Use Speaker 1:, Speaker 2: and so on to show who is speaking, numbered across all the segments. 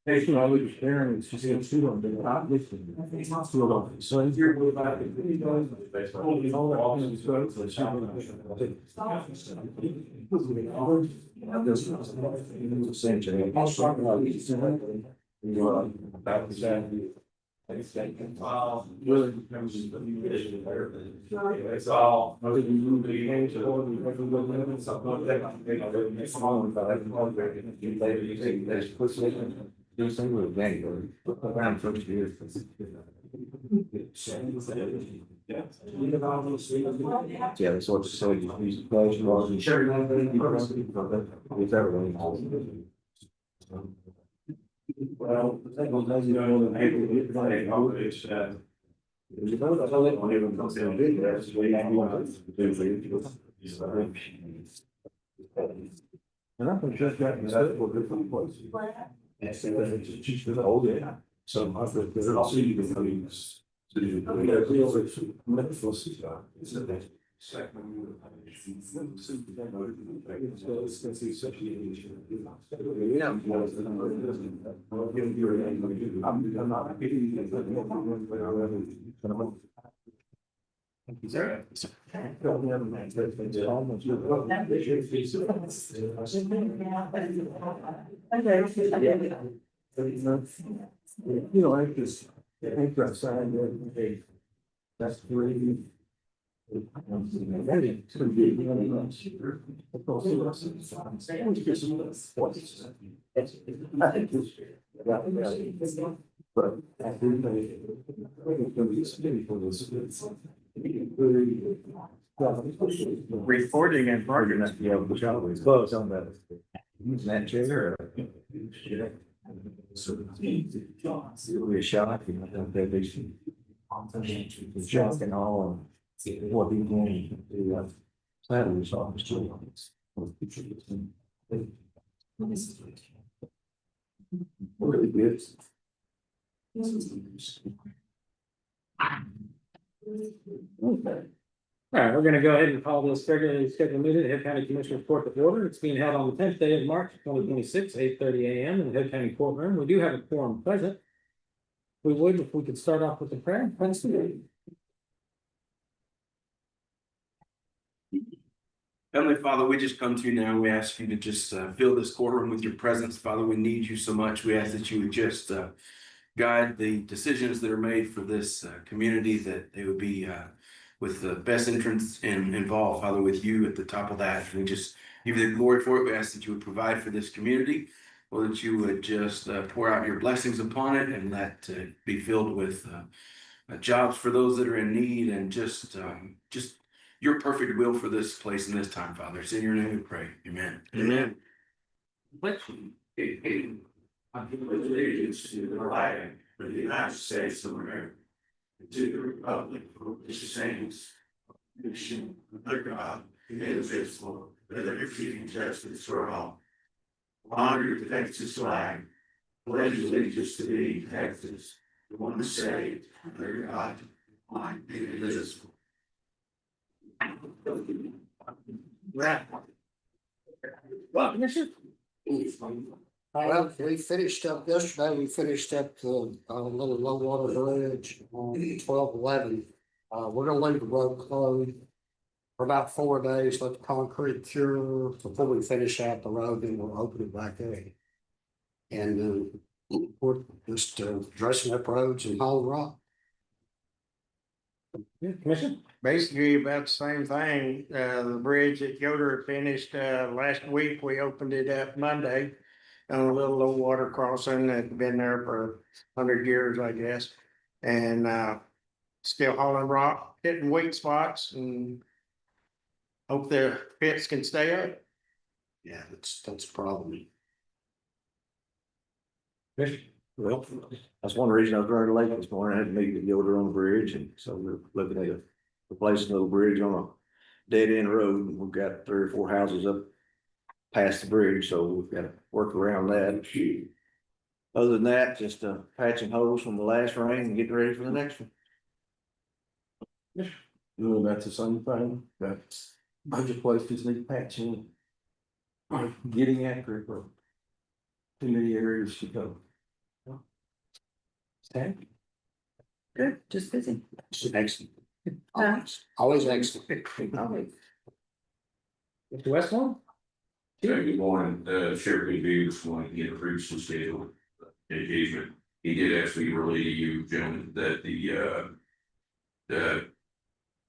Speaker 1: Hey, I was sharing, she said she don't do not listen. So if you're with that. It's all. This thing was bang, around first year. Yeah, that's what so he's close was sure. With everyone. Well, the thing was, you know, the people who play, it's you know, that's all they want even comes in big, that's the way you want to do for you. And I think just that, that's what different places. Yes, she's been old, yeah. So I think there's also you can use. Thank you, sir. You know, I just, I just signed it. That's really. But I think it's gonna be spinning for this. Recording and broadcast, yeah, which always close on that. Use that chair. So it'll be a shock, you know, that they should. The shock and all. What we going to do. Saturday, so really good.
Speaker 2: Okay. All right, we're gonna go ahead and call this regularly scheduled meeting, of the Hood County Commissioners Court of Order. It's being held on the 10th day of March, 2026, 8:30 a.m. in the Hood County Courtroom. We do have a quorum present. We would, if we could start off with the prayer.
Speaker 3: Heavenly Father, we just come to you now. We ask you to just fill this courtroom with your presence. Father, we need you so much. We ask that you would just guide the decisions that are made for this community, that they would be with the best interests involved, Father, with you at the top of that. We just give you the glory for it. We ask that you would provide for this community, or that you would just pour out your blessings upon it and let it be filled with jobs for those that are in need, and just your perfect will for this place and this time, Father. It's in your name we pray. Amen.
Speaker 2: Amen.
Speaker 4: I give allegiance to the flag of the United States of America, to the republic for which it stands, nation under God, indivisible, with liberty and justice for all. Honor the Texas flag, pledge allegiance to the Texas, the one saved under God, one indivisible.
Speaker 2: Well, Commissioner.
Speaker 5: Well, we finished up yesterday, we finished up the little low water bridge on 1211. We're gonna leave the road closed for about 4 days, let the concrete cure before we finish out the road, and we'll open it back up. And we're just dressing up roads and hauling rock.
Speaker 2: Commissioner.
Speaker 6: Basically about the same thing. The bridge at Yoder finished last week. We opened it up Monday on a little low water crossing that had been there for 100 years, I guess. And still hauling rock, hitting weak spots, and hope the pits can stay up.
Speaker 5: Yeah, that's a problem.
Speaker 1: Well, that's one reason I was running late this morning. I had to meet with Yoder on the bridge, and so we're looking at replacing a little bridge on a dead end road. We've got 3 or 4 houses up past the bridge, so we've got to work around that. Other than that, just patching holes from the last rain and getting ready for the next one. That's the same thing. That's
Speaker 7: bunch of places need patching. Getting after it, but too many areas to go.
Speaker 2: Okay.
Speaker 8: Good, just busy.
Speaker 5: Excellent. Always excellent.
Speaker 2: Mr. Westmore?
Speaker 9: Good morning, Sheriff Biggs wanted to get approved some schedule engagement. He did ask me to relay to you, gentlemen, that the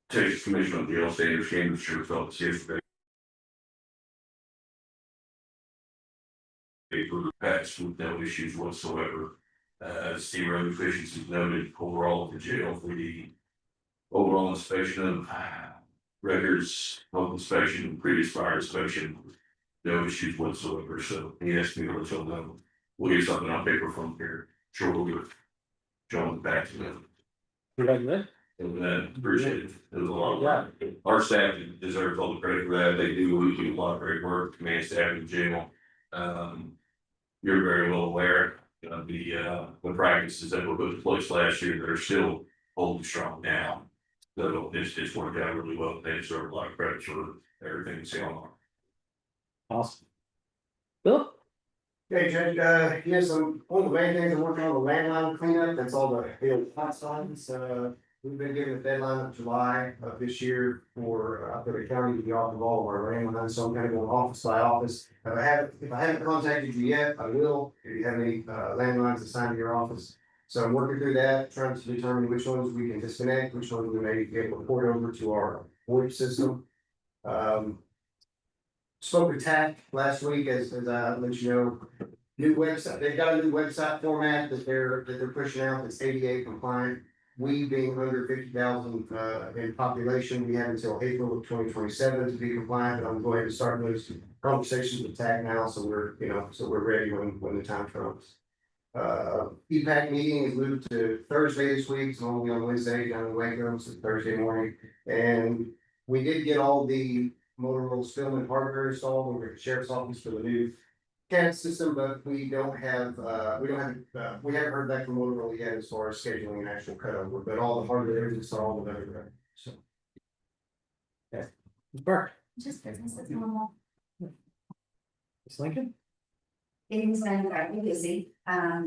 Speaker 9: Texas Commission on Jail Standards came to sheriff's office yesterday. They were passed with no issues whatsoever. Zero deficiencies noted overall of the jail for the overall inspection of records, health inspection, previous fire inspection. No issues whatsoever, so he asked me to let y'all know. We'll get something on paper from here, shortly with John back to them.
Speaker 2: Congratulations.
Speaker 9: And appreciate it, it was a lot of work. Our staff deserves all the credit for that, they do a lot of great work, command staff in jail. You're very well aware of the practices that were put in place last year that are still holding strong now. So it's worked out really well, they deserve a lot of credit for everything that's going on.
Speaker 2: Awesome. Philip?
Speaker 10: Okay, Judge, yes, one of the main things I'm working on the landline cleanup, that's all the hot signs, we've been given a deadline of July of this year for the county to be off of all of our landlines, so I'm gonna go office by office. If I haven't contacted you yet, I will, if you have any landlines assigned to your office. So I'm working through that, trying to determine which ones we can disconnect, which ones we may be able to port over to our VoIP system. Spoke with TAC last week, as I let you know, new website, they've got a new website format that they're pushing out that's ADA compliant. We being under 50,000 in population, we have until April of 2027 to be compliant, but I'm going to start those conversations with TAC now, so we're ready when the time comes. EPAC meeting is moved to Thursday this week, so only on Wednesday down in Waco, so Thursday morning. And we did get all the Motorola Spillman hardware installed over at the sheriff's office for the new CAD system, but we haven't heard back from Motorola yet as far as scheduling an actual cutover, but all the hardware is installed and everything, so.
Speaker 2: Burke?
Speaker 11: Just business as normal.
Speaker 2: Ms. Lincoln?
Speaker 11: It's been very busy,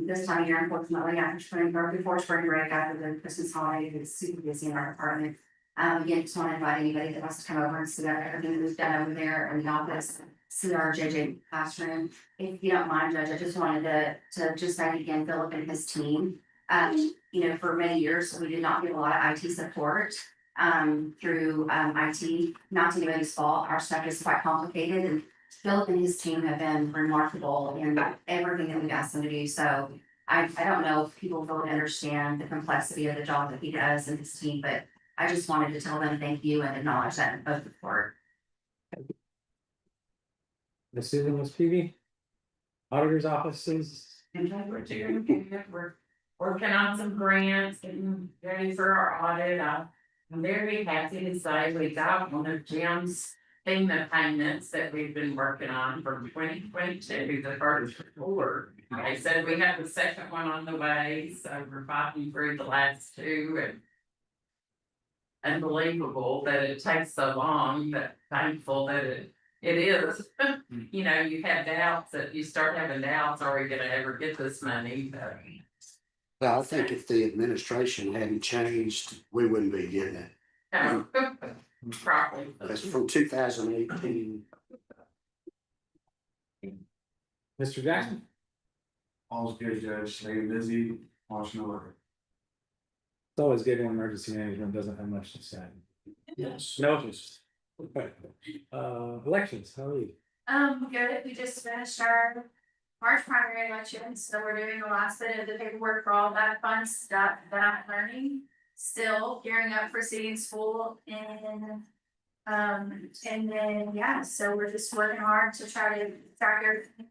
Speaker 11: this time of year, unfortunately, after spring break, before spring break, after the Christmas holiday, it's super busy in our department. Again, just want to invite anybody that wants to come over and see everything that we've done over there in the office, see our JJ classroom. If you don't mind, Judge, I just wanted to just thank again Philip and his team. For many years, we did not get a lot of IT support through IT, not to anybody's fault. Our stuff is quite complicated, and Philip and his team have been remarkable in everything that we've asked them to do. So I don't know if people really understand the complexity of the job that he does and his team, but I just wanted to tell them thank you and acknowledge that in both report.
Speaker 2: Ms. Susan, Ms. Peavy? Auditor's offices?
Speaker 8: We're working on some grants, getting ready for our audit. I'm very happy to say we got one of Jim's FEMA payments that we've been working on for 2022, the first 4. They said we have the second one on the way, so we're fighting through the last 2, and unbelievable that it takes so long, but thankful that it is. You have doubts, that you start having doubts, are we gonna ever get this money? But
Speaker 5: Well, I think if the administration hadn't changed, we wouldn't be getting it.
Speaker 8: no, probably.
Speaker 5: That's from 2018.
Speaker 2: Mr. Jackson?
Speaker 4: All's good, Judge, staying busy, watching the work.
Speaker 2: It's always good when emergency management doesn't have much to say.
Speaker 5: Yes.
Speaker 2: No, just. Elections, how are you?
Speaker 11: Good, we just finished our March primary election, so we're doing the last bit of the paperwork for all that fun stuff that I'm learning. Still gearing up for city and school and then, so we're just working hard to try to track everything.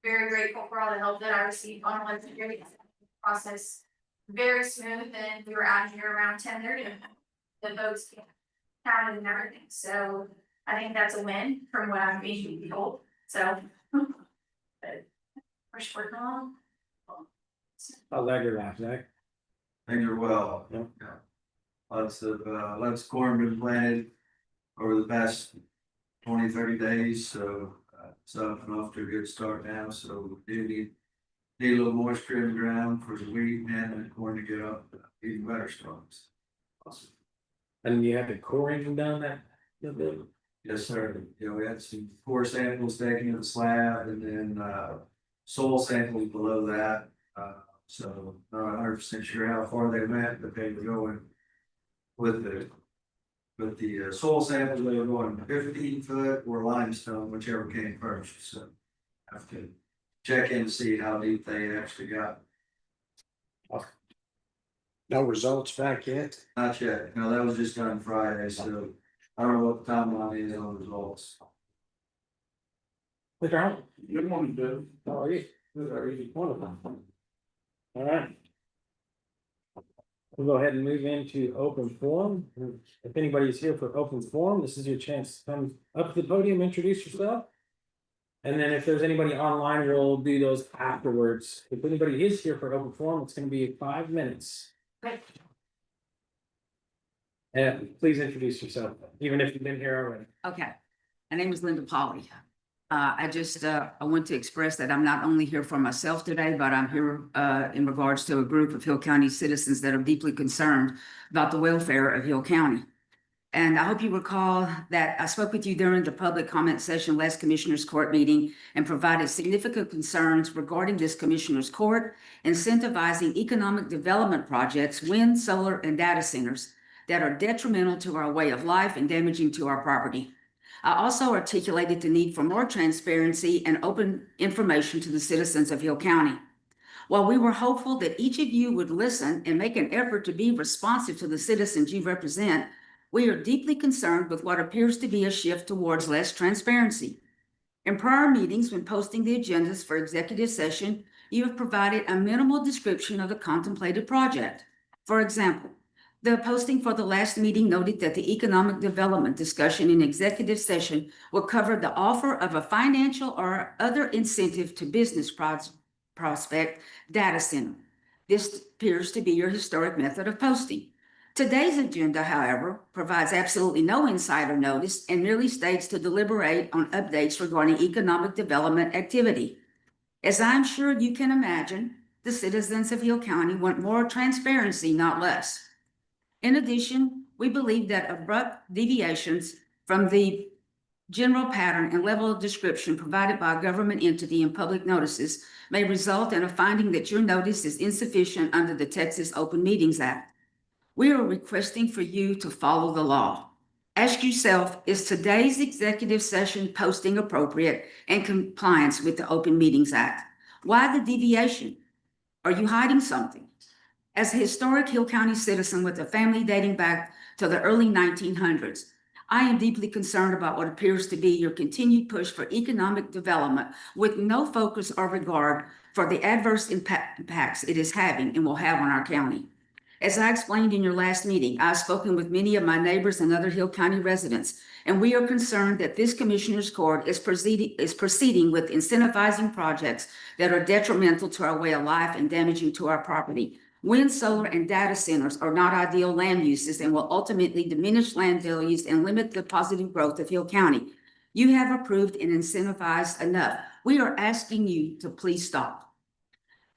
Speaker 11: Very grateful for all the help that I received on election day process. Very smooth, and we were out here around 10:30. The votes counted and everything, so I think that's a win from what I'm being told, so. But we're just working on.
Speaker 2: How's that your life, Zach?
Speaker 10: Things are well.
Speaker 2: Yep.
Speaker 10: Lots of corn been planted.
Speaker 12: over the past 20, 30 days, so it's off to a good start now, so we do need a little moisture in the ground for the wheat and the corn to get up even better starts. Awesome.
Speaker 2: And you had the coring done that?
Speaker 12: Yes, sir. You know, we had some core samples taken in the slab and then soil samples below that. So not 100% sure how far they went, but they were going with the soil samples, they were going 15 foot or limestone, whichever came first. So I have to check in to see how deep they actually got.
Speaker 5: No results back yet?
Speaker 12: Not yet. No, that was just done Friday, so I don't know what the timeline is on the results.
Speaker 2: Mr. Howard?
Speaker 7: Good morning, Joe.
Speaker 2: How are you? Good, how are you? Wonderful. All right. We'll go ahead and move into open forum. If anybody's here for open forum, this is your chance to come up to the podium, introduce yourself. And then if there's anybody online, we'll do those afterwards. If anybody is here for open forum, it's gonna be 5 minutes. And please introduce yourself, even if you've been here already.
Speaker 13: Okay, my name is Linda Polly. I want to express that I'm not only here for myself today, but I'm here in regards to a group of Hill County citizens that are deeply concerned about the welfare of Hill County. And I hope you recall that I spoke with you during the public comment session last Commissioners Court meeting and provided significant concerns regarding this Commissioners Court incentivizing economic development projects, wind, solar, and data centers that are detrimental to our way of life and damaging to our property. I also articulated the need for more transparency and open information to the citizens of Hill County. While we were hopeful that each of you would listen and make an effort to be responsive to the citizens you represent, we are deeply concerned with what appears to be a shift towards less transparency. In prior meetings, when posting the agendas for executive session, you have provided a minimal description of the contemplated project. For example, the posting for the last meeting noted that the economic development discussion in executive session will cover the offer of a financial or other incentive to business prospect data center. This appears to be your historic method of posting. Today's agenda, however, provides absolutely no insider notice and merely states to deliberate on updates regarding economic development activity. As I'm sure you can imagine, the citizens of Hill County want more transparency, not less. In addition, we believe that abrupt deviations from the general pattern and level of description provided by a government entity in public notices may result in a finding that your notice is insufficient under the Texas Open Meetings Act. We are requesting for you to follow the law. Ask yourself, is today's executive session posting appropriate and compliance with the Open Meetings Act? Why the deviation? Are you hiding something? As a historic Hill County citizen with a family dating back to the early 1900s, I am deeply concerned about what appears to be your continued push for economic development with no focus or regard for the adverse impacts it is having and will have on our county. As I explained in your last meeting, I've spoken with many of my neighbors and other Hill County residents, and we are concerned that this Commissioners Court is proceeding with incentivizing projects that are detrimental to our way of life and damaging to our property. Wind, solar, and data centers are not ideal land uses and will ultimately diminish land values and limit the positive growth of Hill County. You have approved and incentivized enough. We are asking you to please stop.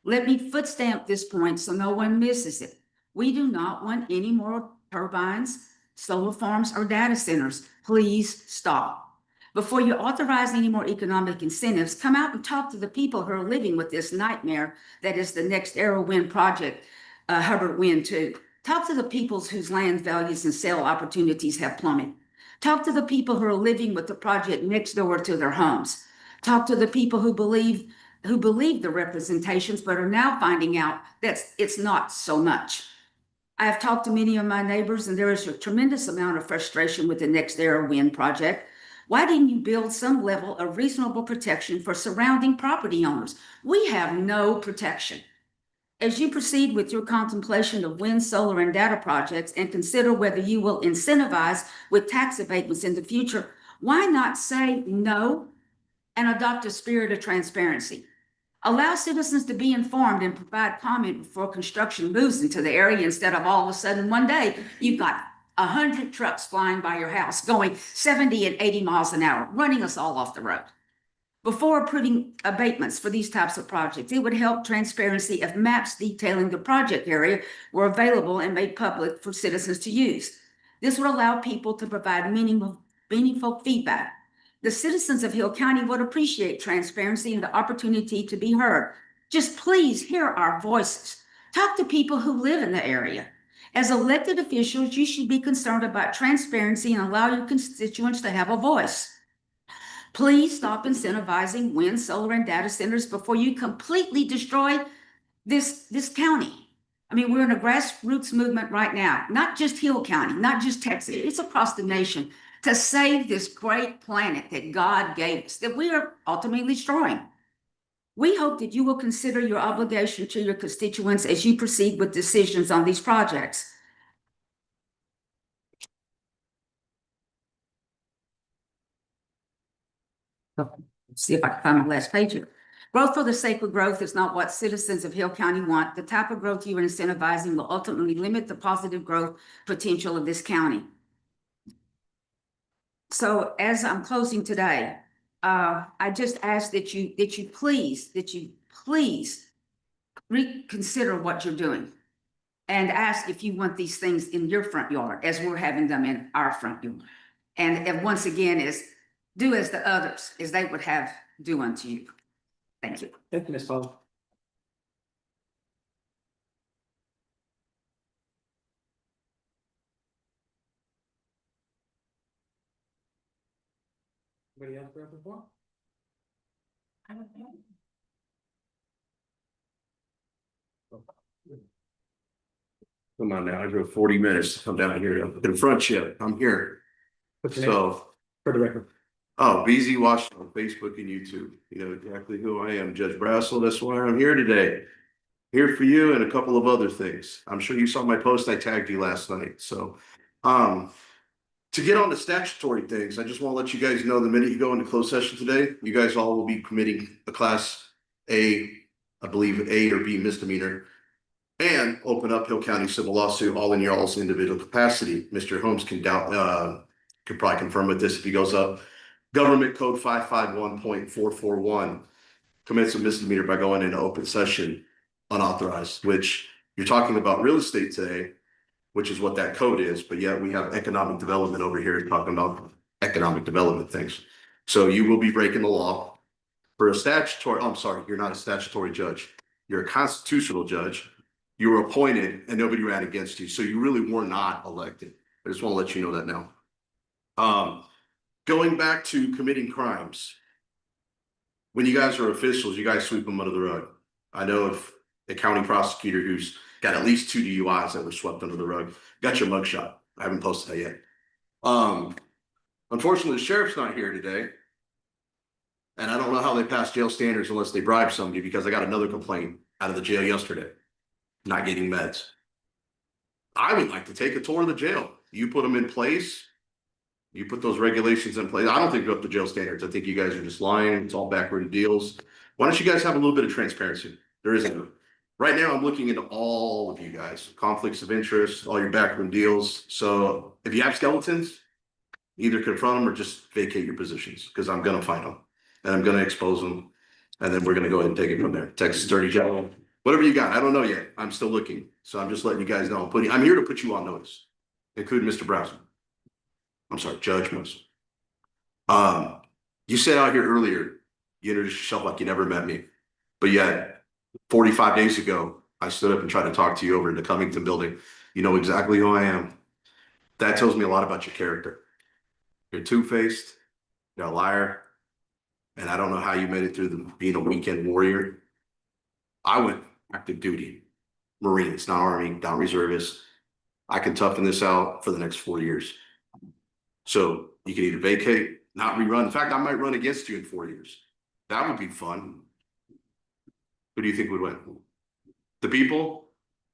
Speaker 13: Let me foot stamp this point so no one misses it. We do not want any more turbines, solar farms, or data centers. Please stop. Before you authorize any more economic incentives, come out and talk to the people who are living with this nightmare that is the NextEra Wind project, Hubbard Wind 2. Talk to the people whose land values and sale opportunities have plummeted. Talk to the people who are living with the project next door to their homes. Talk to the people who believe the representations, but are now finding out that it's not so much. I have talked to many of my neighbors, and there is a tremendous amount of frustration with the NextEra Wind project. Why didn't you build some level of reasonable protection for surrounding property owners? We have no protection. As you proceed with your contemplation of wind, solar, and data projects and consider whether you will incentivize with tax abatements in the future, why not say no and adopt a spirit of transparency? Allow citizens to be informed and provide comment before construction moves into the area instead of all of a sudden one day you've got 100 trucks flying by your house, going 70 and 80 miles an hour, running us all off the road. Before approving abatements for these types of projects, it would help transparency if maps detailing the project area were available and made public for citizens to use. This would allow people to provide meaningful feedback. The citizens of Hill County would appreciate transparency and the opportunity to be heard. Just please hear our voices. Talk to people who live in the area. As elected officials, you should be concerned about transparency and allow your constituents to have a voice. Please stop incentivizing wind, solar, and data centers before you completely destroy this county. I mean, we're in a grassroots movement right now, not just Hill County, not just Texas, it's across the nation, to save this great planet that God gave us, that we are ultimately destroying. We hope that you will consider your obligation to your constituents as you proceed with decisions on these projects. Let's see if I can find my last page here. Growth for the sake of growth is not what citizens of Hill County want. The type of growth you are incentivizing will ultimately limit the positive growth potential of this county. So as I'm closing today, I just ask that you please reconsider what you're doing and ask if you want these things in your front yard as we're having them in our front yard. And once again is do as the others as they would have do unto you. Thank you.
Speaker 2: Thank you, Ms. Paul. Anybody else for before?
Speaker 8: I don't know.
Speaker 1: Come on now, I drove 40 minutes to come down here to confront you. I'm here.
Speaker 2: What's your name?
Speaker 1: So,
Speaker 2: For the record.
Speaker 1: oh, BZ Washington on Facebook and YouTube. You know exactly who I am, Judge Brassel. That's why I'm here today. Here for you and a couple of other things. I'm sure you saw my post. I tagged you last night. So, to get on the statutory things, I just want to let you guys know the minute you go into closed session today, you guys all will be committing a class A, I believe A or B misdemeanor, and open up Hill County civil lawsuit all in your all's individual capacity. Mr. Holmes can could probably confirm with this if he goes up. Government Code 551.441 commits a misdemeanor by going into open session unauthorized, which you're talking about real estate today, which is what that code is, but yet we have economic development over here talking about economic development things. So you will be breaking the law for a statutory, I'm sorry, you're not a statutory judge. You're a constitutional judge. You were appointed and nobody ran against you. So you really were not elected. I just want to let you know that now. Going back to committing crimes. When you guys are officials, you guys sweep them under the rug. I know of a county prosecutor who's got at least 2 DUIs that were swept under the rug. Got your mugshot. I haven't posted that yet. Unfortunately, the sheriff's not here today. And I don't know how they pass jail standards unless they bribe somebody, because I got another complaint out of the jail yesterday. Not getting meds. I would like to take a tour of the jail. You put them in place. You put those regulations in place. I don't think they're up to jail standards. I think you guys are just lying. It's all backward deals. Why don't you guys have a little bit of transparency? There isn't. Right now, I'm looking into all of you guys, conflicts of interest, all your backroom deals. So if you have skeletons, either confront them or just vacate your positions, because I'm going to find them and I'm going to expose them. And then we're going to go ahead and take it from there. Texas Attorney General, whatever you got. I don't know yet. I'm still looking. So I'm just letting you guys know. I'm here to put you on notice, including Mr. Browser. I'm sorry, Judge Moose. You said out here earlier, you introduced yourself like you never met me, but yet 45 days ago, I stood up and tried to talk to you over in the Covington building. You know exactly who I am. That tells me a lot about your character. You're two-faced, you're a liar, and I don't know how you made it through being a weekend warrior. I went active duty, Marines, not Army, not reservist. I can toughen this out for the next 4 years. So you can either vacate, not rerun. In fact, I might run against you in 4 years. That would be fun. Who do you think would win? The people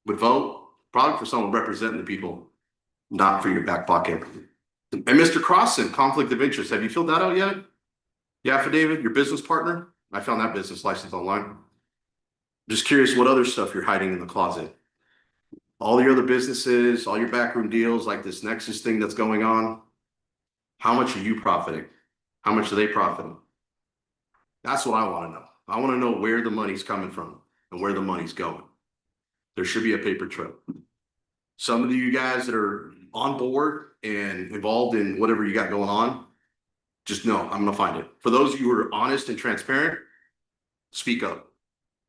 Speaker 1: would vote probably for someone representing the people, not for your back pocket. And Mr. Crossan, conflict of interest. Have you filled that out yet? The affidavit, your business partner? I found that business license online. Just curious what other stuff you're hiding in the closet.
Speaker 14: all your other businesses, all your backroom deals, like this Nexus thing that's going on, how much are you profiting? How much are they profiting? That's what I want to know. I want to know where the money's coming from and where the money's going. There should be a paper trail. Some of you guys that are on board and involved in whatever you got going on, just know I'm gonna find it. For those of you who are honest and transparent, speak up.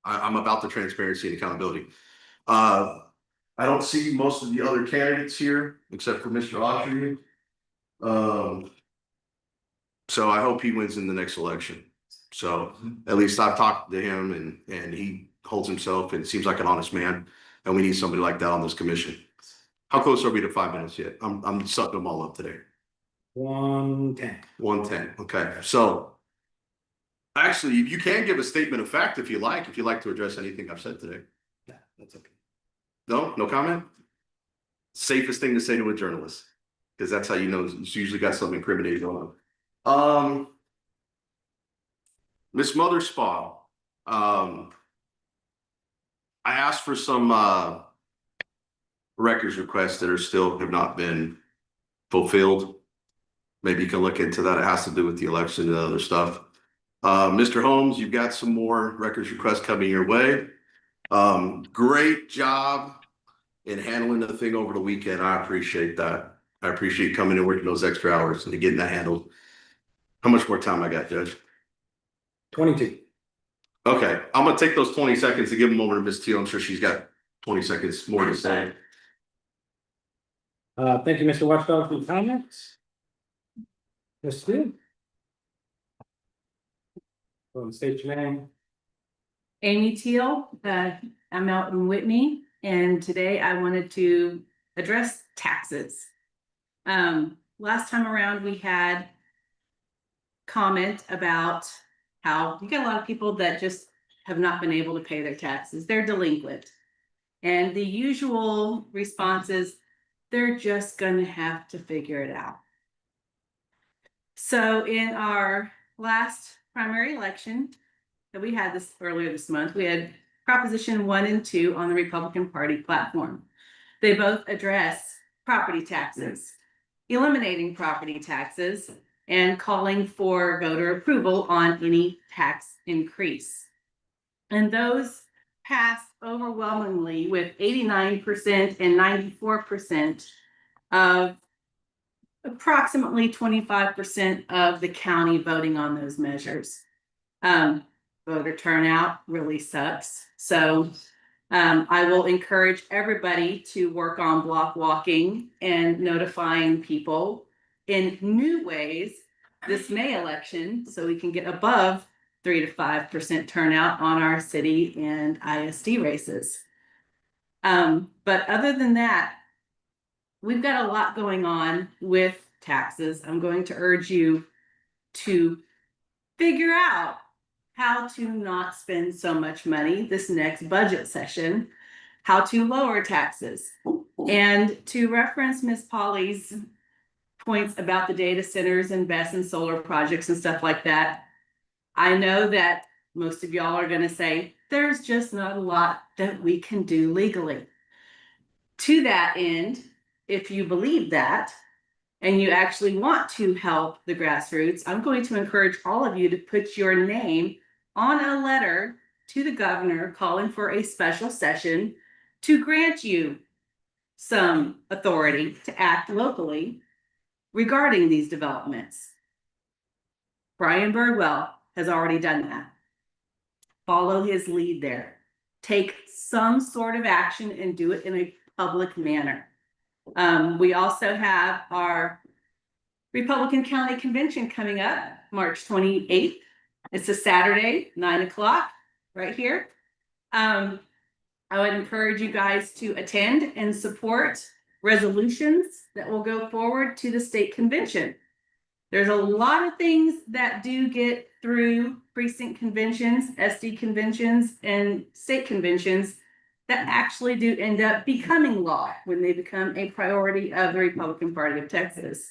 Speaker 14: I'm about the transparency and accountability. I don't see most of the other candidates here except for Mr. Autry. So I hope he wins in the next election. So at least I've talked to him and he holds himself and seems like an honest man. And we need somebody like that on this commission. How close are we to 5 minutes yet? I'm sucking them all up today.
Speaker 2: 1:10.
Speaker 14: 1:10. Okay, so actually, you can give a statement of fact if you like to address anything I've said today.
Speaker 2: Yeah, that's okay.
Speaker 14: No comment? Safest thing to say to a journalist, because that's how you know it's usually got something incriminating going on. Miss Mother Spa, I asked for some records requests that are still have not been fulfilled. Maybe you can look into that. It has to do with the election and other stuff. Mr. Holmes, you've got some more records requests coming your way. Great job in handling the thing over the weekend. I appreciate that. I appreciate you coming and working those extra hours and getting that handled. How much more time I got, Judge?
Speaker 2: 22.
Speaker 14: Okay, I'm gonna take those 20 seconds and give them over to Ms. Teal. I'm sure she's got 20 seconds more to say.
Speaker 2: Thank you, Mr. Watchdog, for your comments. Ms. Steele. State your name.
Speaker 8: Amy Teal, I'm out in Whitney, and today I wanted to address taxes. Last time around, we had comment about how you get a lot of people that just have not been able to pay their taxes. They're delinquent. And the usual response is they're just gonna have to figure it out. So in our last primary election that we had this earlier this month, we had Proposition 1 and 2 on the Republican Party platform. They both address property taxes, eliminating property taxes, and calling for voter approval on any tax increase. And those passed overwhelmingly with 89% and 94% of approximately 25% of the county voting on those measures. Voter turnout really sucks. So I will encourage everybody to work on block walking and notifying people in new ways this May election, so we can get above 3 to 5% turnout on our city and ISD races. But other than that, we've got a lot going on with taxes. I'm going to urge you to figure out how to not spend so much money this next budget session, how to lower taxes. And to reference Ms. Polly's points about the data centers and BESS and solar projects and stuff like that, I know that most of y'all are gonna say, there's just not a lot that we can do legally. To that end, if you believe that, and you actually want to help the grassroots, I'm going to encourage all of you to put your name on a letter to the governor calling for a special session to grant you some authority to act locally regarding these developments. Brian Birdwell has already done that. Follow his lead there. Take some sort of action and do it in a public manner. We also have our Republican County Convention coming up March 28th. It's a Saturday, 9 o'clock, right here. I would encourage you guys to attend and support resolutions that will go forward to the state convention. There's a lot of things that do get through precinct conventions, SD conventions, and state conventions that actually do end up becoming law when they become a priority of the Republican Party of Texas.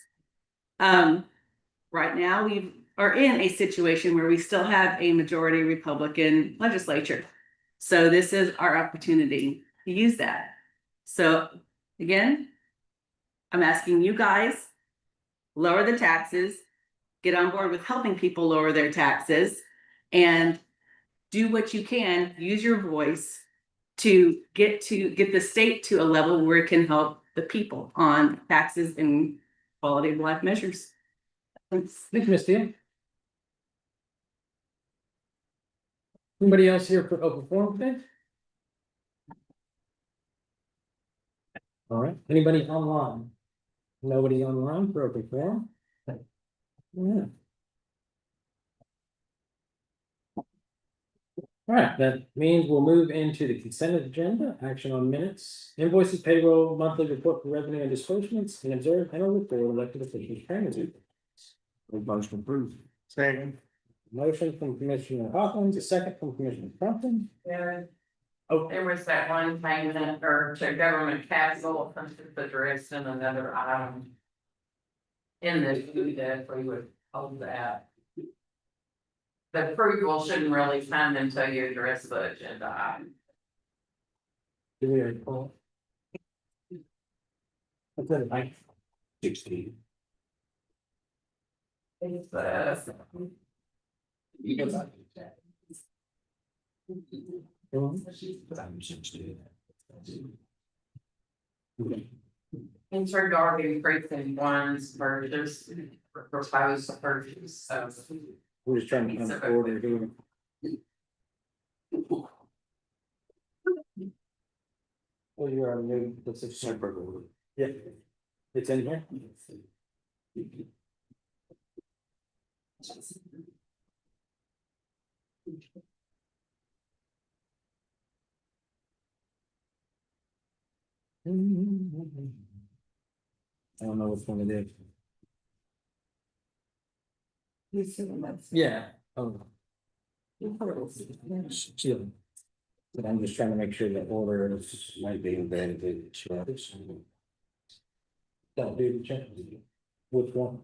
Speaker 8: Right now, we are in a situation where we still have a majority Republican legislature. So this is our opportunity to use that.
Speaker 15: So again, I'm asking you guys, lower the taxes, get on board with helping people lower their taxes, and do what you can, use your voice to get the state to a level where it can help the people on taxes and quality of life measures. Thanks.
Speaker 2: Thank you, Ms. Steele. Anybody else here for open forum today? All right, anybody online? Nobody online for open forum? Yeah. All right, that means we'll move into the consent agenda, action on minutes, invoices, payroll, monthly report for revenue and disbursements, and observe and report elected officials training.
Speaker 1: Motion approved.
Speaker 6: Second.
Speaker 2: Motion from Commissioner Hawkins, a second from Commissioner Compton.
Speaker 8: Yeah.
Speaker 2: Oh.
Speaker 8: There was that one payment or to government capital, addressed in another item. In the food that we would hold that. The approval shouldn't really come until you address the agenda item.
Speaker 2: Do we recall? That's it, I.
Speaker 1: 16.
Speaker 8: It's, It's regarding precinct one's purchase, proposed purchase, so.
Speaker 2: We're just trying to come forward here. Well, you already knew, that's a separate order. Yeah. It's in here. I don't know which one it is. Yeah. Oh. Yeah. But I'm just trying to make sure that order is might be embedded in charts. Don't do the check. Which one?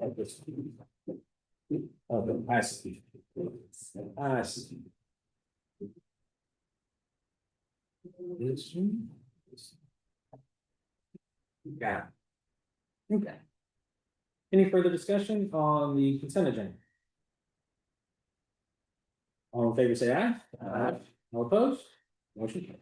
Speaker 2: Like this. Oh, the I see. I see. This one. Got it. Okay. Any further discussion on the consent agenda? All in favor, say aye. Aye. All opposed? Motion carries.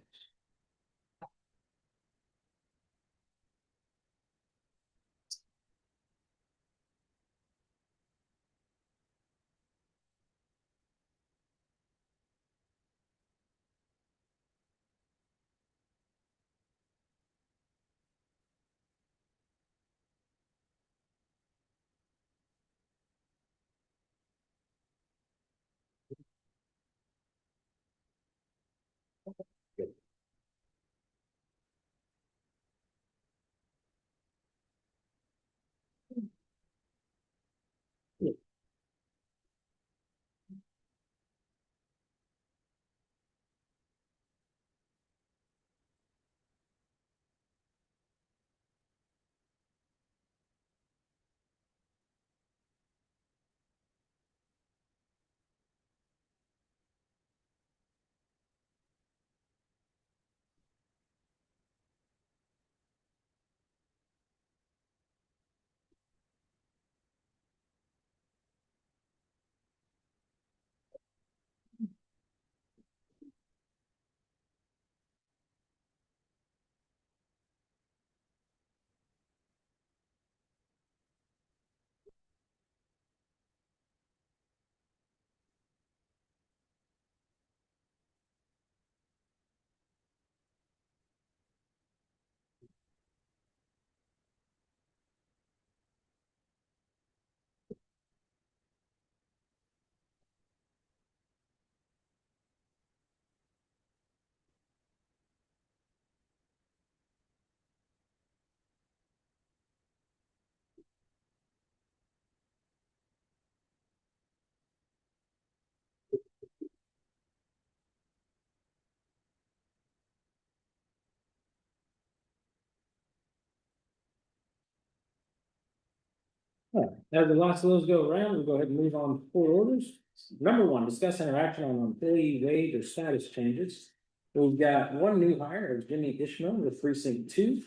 Speaker 2: All right, as the last of those go around, we'll go ahead and move on to four orders. Number one, discuss interaction on employee wage or status changes. We've got one new hire, Jimmy Ishmael with precinct 2.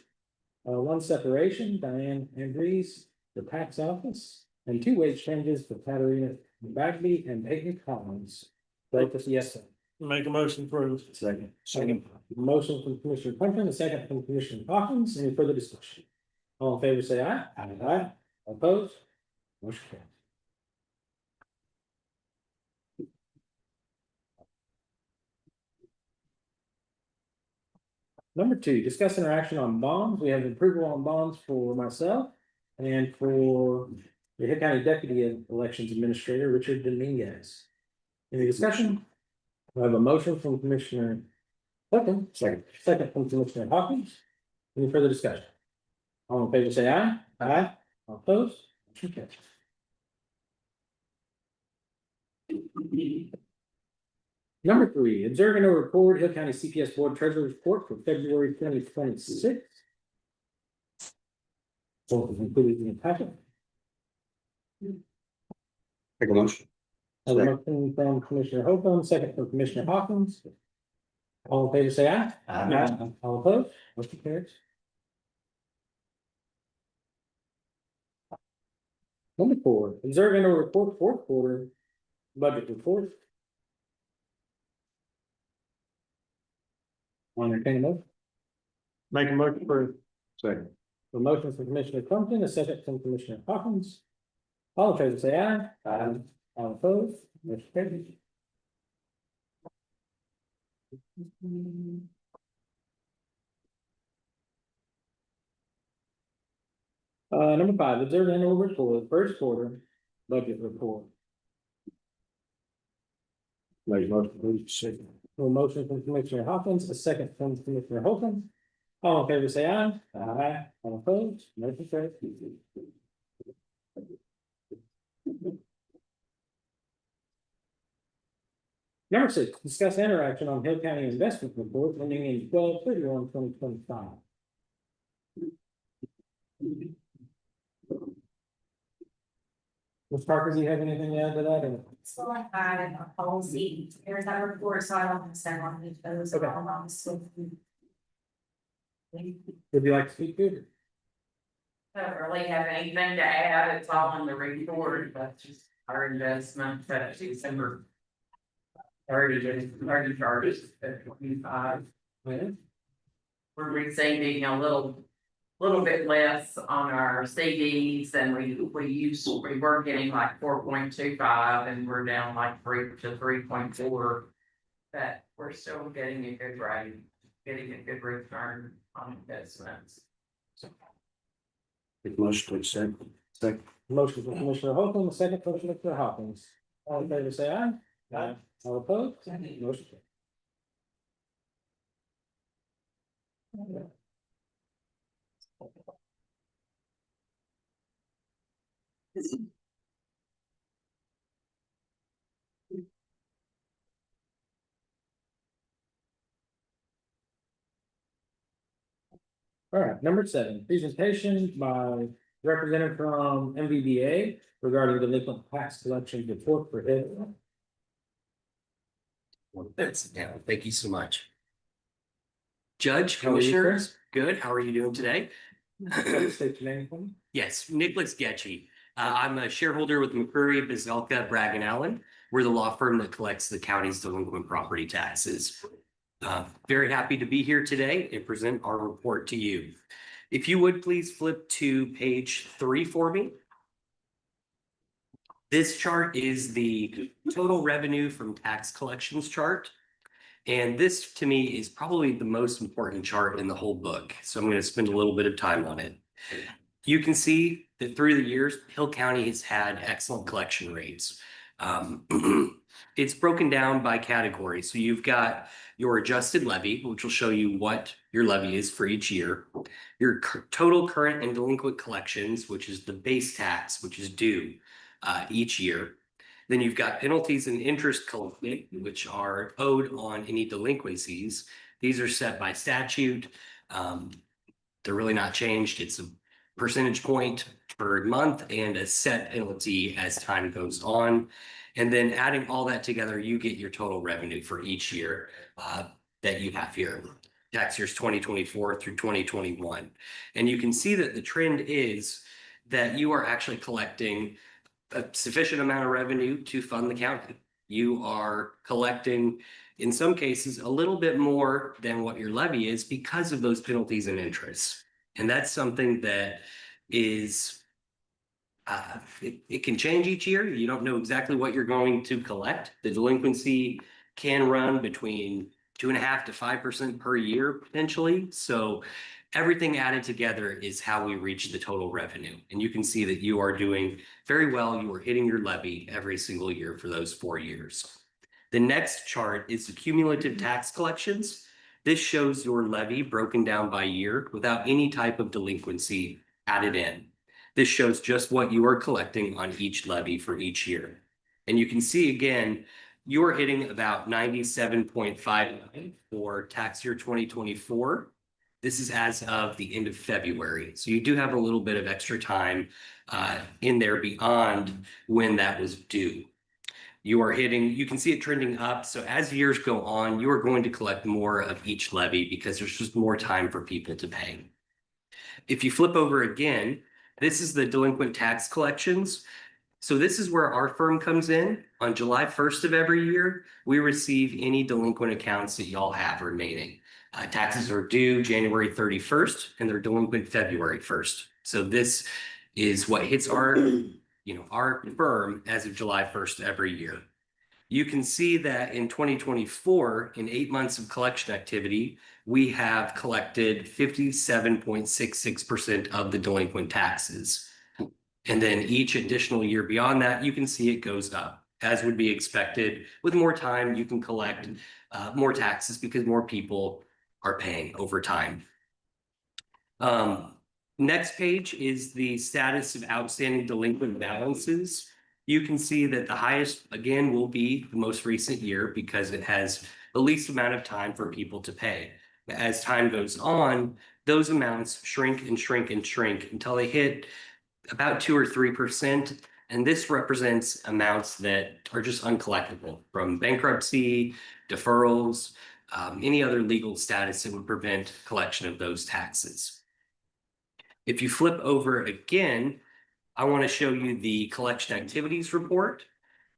Speaker 2: One separation, Diane Andrews, the tax office, and 2 wage changes for Katarina Bagby and Peyton Collins. Vote yes, sir.
Speaker 6: Make a motion approved.
Speaker 1: Second.
Speaker 2: Motion from Commissioner Pumpkin, a second from Commissioner Hawkins. Any further discussion? All in favor, say aye. Aye. Opposed? Motion carries. Number 2, discuss interaction on bonds. We have approval on bonds for myself and for the Hill County Deputy Elections Administrator, Richard Dominguez. Any discussion? I have a motion from Commissioner Pumpkin, second from Commissioner Hawkins. Any further discussion? All in favor, say aye. Aye. All opposed? Motion carries. Number 3, observe and record Hill County CPS Board Treasurer Report for February 2026. Both is included in the packet.
Speaker 1: Make a motion.
Speaker 2: I have a motion from Commissioner Holcomb, second from Commissioner Hawkins. All in favor, say aye. Aye. All opposed? Motion carries. Number 4, observe and report fourth quarter budget report. Want to entertain a motion?
Speaker 6: Make a motion approved.
Speaker 1: Second.
Speaker 2: A motion from Commissioner Crumpton, a second from Commissioner Hawkins. All in favor, say aye. Aye. All opposed? Motion carries. Number 5, observe and report first quarter budget report.
Speaker 1: Make a motion. Please.
Speaker 2: A motion from Commissioner Hawkins, a second from Commissioner Holcomb. All in favor, say aye. Aye. All opposed? Motion carries. Number 6, discuss interaction on Hill County investment report ending in 12/31/2025. Ms. Parker, do you have anything to add to that? Or-
Speaker 11: So like that in a policy, there's that report, so I don't understand on each of those.
Speaker 2: Okay. Would you like to speak to it?
Speaker 8: Don't really have anything to add, it's all in the report, that's just our investment, that December. 30 charges at 25. We're receiving a little bit less on our CDs than we were getting like 4.25 and we're down like 3 to 3.4. But we're still getting a good rate, getting a good return on investments.
Speaker 1: Make a motion to accept. Second.
Speaker 2: Motion from Commissioner Holcomb, a second from Commissioner Hawkins. All in favor, say aye. Aye. All opposed? Motion carries. All right, number 7, presentation by representative from MVBA regarding delinquent tax collection report for Hill.
Speaker 16: Thank you so much. Judge,
Speaker 2: How are you,
Speaker 16: Commissioners, good. How are you doing today?
Speaker 2: State your name for me.
Speaker 16: Yes, Nicholas Getchy. I'm a shareholder with McCurry, Bezelka, Bragg and Allen. We're the law firm that collects the county's delinquent property taxes. Very happy to be here today and present our report to you. If you would please flip to page 3 for me. This chart is the total revenue from tax collections chart. And this to me is probably the most important chart in the whole book. So I'm going to spend a little bit of time on it. You can see that through the years, Hill County has had excellent collection rates. It's broken down by category. So you've got your adjusted levy, which will show you what your levy is for each year. Your total current and delinquent collections, which is the base tax, which is due each year. Then you've got penalties and interest collected, which are owed on any delinquencies. These are set by statute. They're really not changed. It's a percentage point per month and a set penalty as time goes on. And then adding all that together, you get your total revenue for each year. that you have here, tax years 2024 through 2021. And you can see that the trend is that you are actually collecting a sufficient amount of revenue to fund the county. You are collecting, in some cases, a little bit more than what your levy is because of those penalties and interests. And that's something that is, it can change each year. You don't know exactly what you're going to collect. The delinquency can run between 2.5% to 5% per year potentially. So everything added together is how we reach the total revenue. And you can see that you are doing very well. You are hitting your levy every single year for those 4 years. The next chart is the cumulative tax collections. This shows your levy broken down by year without any type of delinquency added in. This shows just what you are collecting on each levy for each year. And you can see again, you're hitting about 97.59 for tax year 2024. This is as of the end of February. So you do have a little bit of extra time in there beyond when that was due. You are hitting, you can see it trending up. So as years go on, you are going to collect more of each levy because there's just more time for people to pay. If you flip over again, this is the delinquent tax collections. So this is where our firm comes in. On July 1st of every year, we receive any delinquent accounts that y'all have remaining. Taxes are due January 31st and they're delinquent February 1st. So this is what hits our, our firm as of July 1st every year. You can see that in 2024, in 8 months of collection activity, we have collected 57.66% of the delinquent taxes. And then each additional year beyond that, you can see it goes up, as would be expected. With more time, you can collect more taxes because more people are paying over time. Next page is the status of outstanding delinquent balances. You can see that the highest, again, will be the most recent year because it has the least amount of time for people to pay. As time goes on, those amounts shrink and shrink and shrink until they hit about 2 or 3%. And this represents amounts that are just uncollectible from bankruptcy, deferrals, any other legal status that would prevent collection of those taxes. If you flip over again, I want to show you the collection activities report.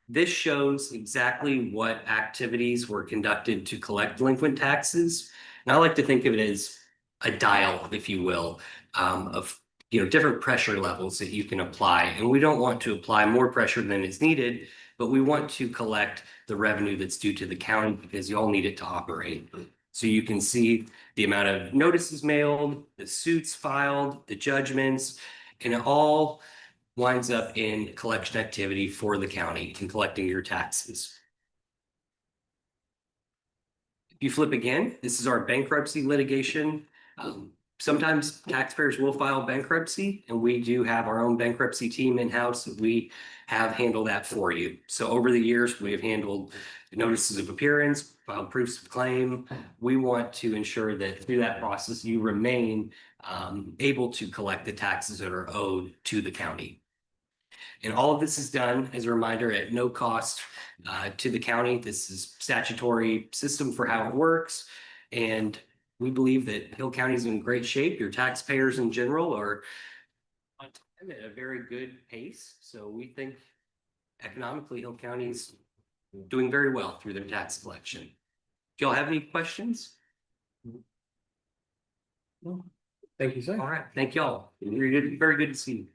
Speaker 16: This shows exactly what activities were conducted to collect delinquent taxes. And I like to think of it as a dial, if you will, of different pressure levels that you can apply. And we don't want to apply more pressure than is needed, but we want to collect the revenue that's due to the county because you all need it to operate. So you can see the amount of notices mailed, the suits filed, the judgments, and it all winds up in collection activity for the county and collecting your taxes. If you flip again, this is our bankruptcy litigation. Sometimes taxpayers will file bankruptcy, and we do have our own bankruptcy team in-house that we have handled that for you. So over the years, we have handled notices of appearance, filed proofs of claim. We want to ensure that through that process, you remain able to collect the taxes that are owed to the county. And all of this is done, as a reminder, at no cost to the county. This is statutory system for how it works. And we believe that Hill County is in great shape. Your taxpayers in general are on time at a very good pace. So we think economically, Hill County's doing very well through their tax collection. Do y'all have any questions?
Speaker 2: No. Thank you, sir.
Speaker 16: All right. Thank y'all. Very good to see you.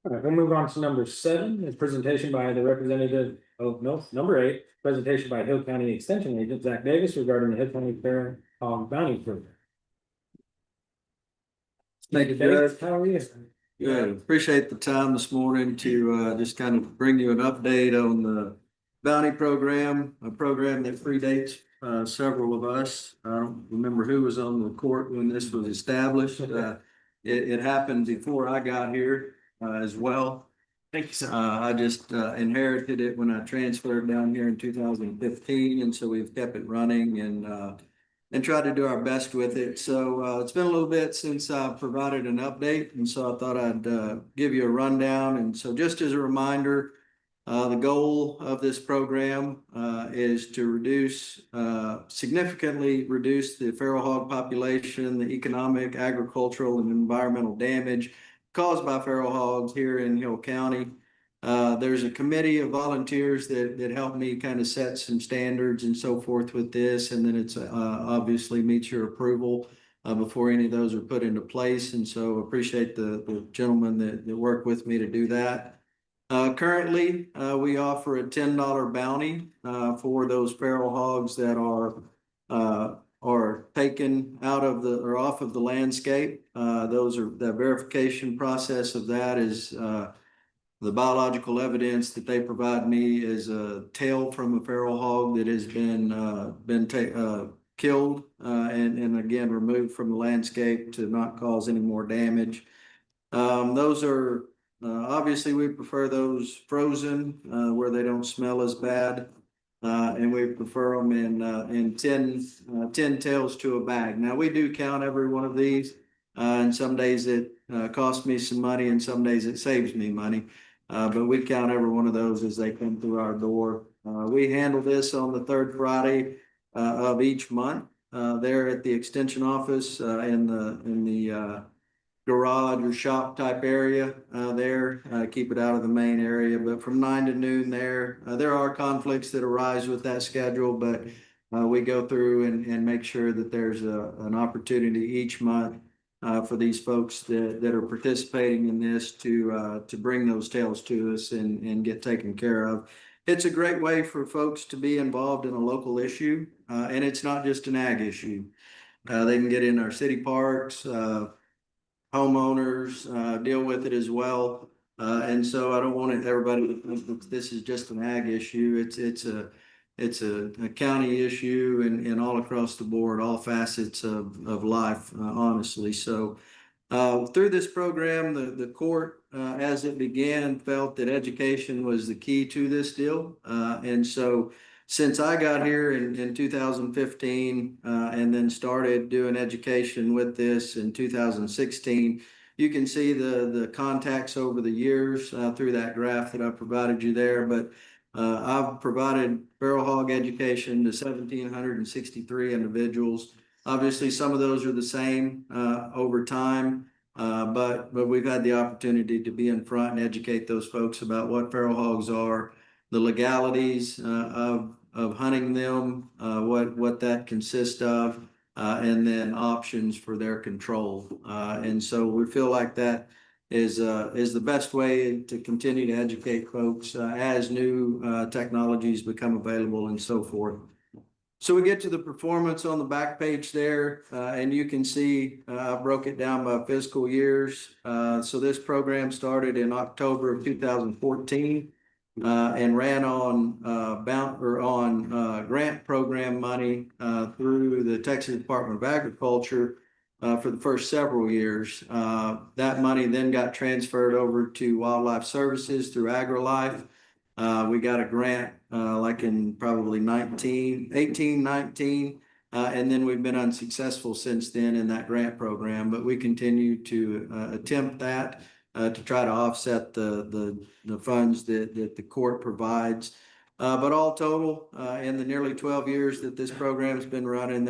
Speaker 2: All right, we'll move on to number 7, a presentation by the representative, number 8, presentation by Hill County Extension Agent Zach Davis regarding the Hill County Fair Bounty Program.
Speaker 7: Thank you,
Speaker 2: Davis,
Speaker 7: Judge.
Speaker 2: how are you?
Speaker 7: Good. Appreciate the time this morning to just kind of bring you an update on the bounty program, a program that predates several of us. I don't remember who was on the court when this was established. It happened before I got here as well.
Speaker 16: Thank you, sir.
Speaker 7: I just inherited it when I transferred down here in 2015, and so we've kept it running and tried to do our best with it. So it's been a little bit since I provided an update, and so I thought I'd give you a rundown. And so just as a reminder, The goal of this program is to significantly reduce the feral hog population, the economic, agricultural, and environmental damage caused by feral hogs here in Hill County. There's a committee of volunteers that helped me kind of set some standards and so forth with this, and then it's obviously meets your approval before any of those are put into place. And so appreciate the gentlemen that work with me to do that. Currently, we offer a $10 bounty for those feral hogs that are taken out of or off of the landscape. The verification process of that is the biological evidence that they provide me is a tail from a feral hog that has been killed and again removed from the landscape to not cause any more damage. Those are obviously we prefer those frozen where they don't smell as bad, and we prefer them in 10 tails to a bag. Now we do count every one of these, and some days it costs me some money, and some days it saves me money. But we count every one of those as they come through our door. We handle this on the third Friday of each month. There at the extension office in the garage or shop type area there. Keep it out of the main area, but from 9 to noon there are conflicts that arise with that schedule, but we go through and make sure that there's an opportunity each month for these folks that are participating in this to bring those tails to us and get taken care of. It's a great way for folks to be involved in a local issue, and it's not just an ag issue. They can get in our city parks, homeowners deal with it as well. And so I don't want everybody to think that this is just an ag issue. It's a county issue and all across the board, all facets of life, honestly. So through this program, the court, as it began, felt that education was the key to this deal. And so since I got here in 2015 and then started doing education with this in 2016, you can see the contacts over the years through that graph that I provided you there. But I've provided feral hog education to 1,763 individuals. Obviously, some of those are the same over time, but we've had the opportunity to be in front and educate those folks about what feral hogs are, the legalities of hunting them, what that consists of, and then options for their control. And so we feel like that is the best way to continue to educate folks as new technologies become available and so forth. So we get to the performance on the back page there, and you can see I broke it down by fiscal years. So this program started in October of 2014 and ran on grant program money through the Texas Department of Agriculture for the first several years. That money then got transferred over to Wildlife Services through AgriLife. We got a grant like in probably 18, 19, and then we've been unsuccessful since then in that grant program, but we continue to attempt that to try to offset the funds that the court provides. But all total, in the nearly 12 years that this program's been running,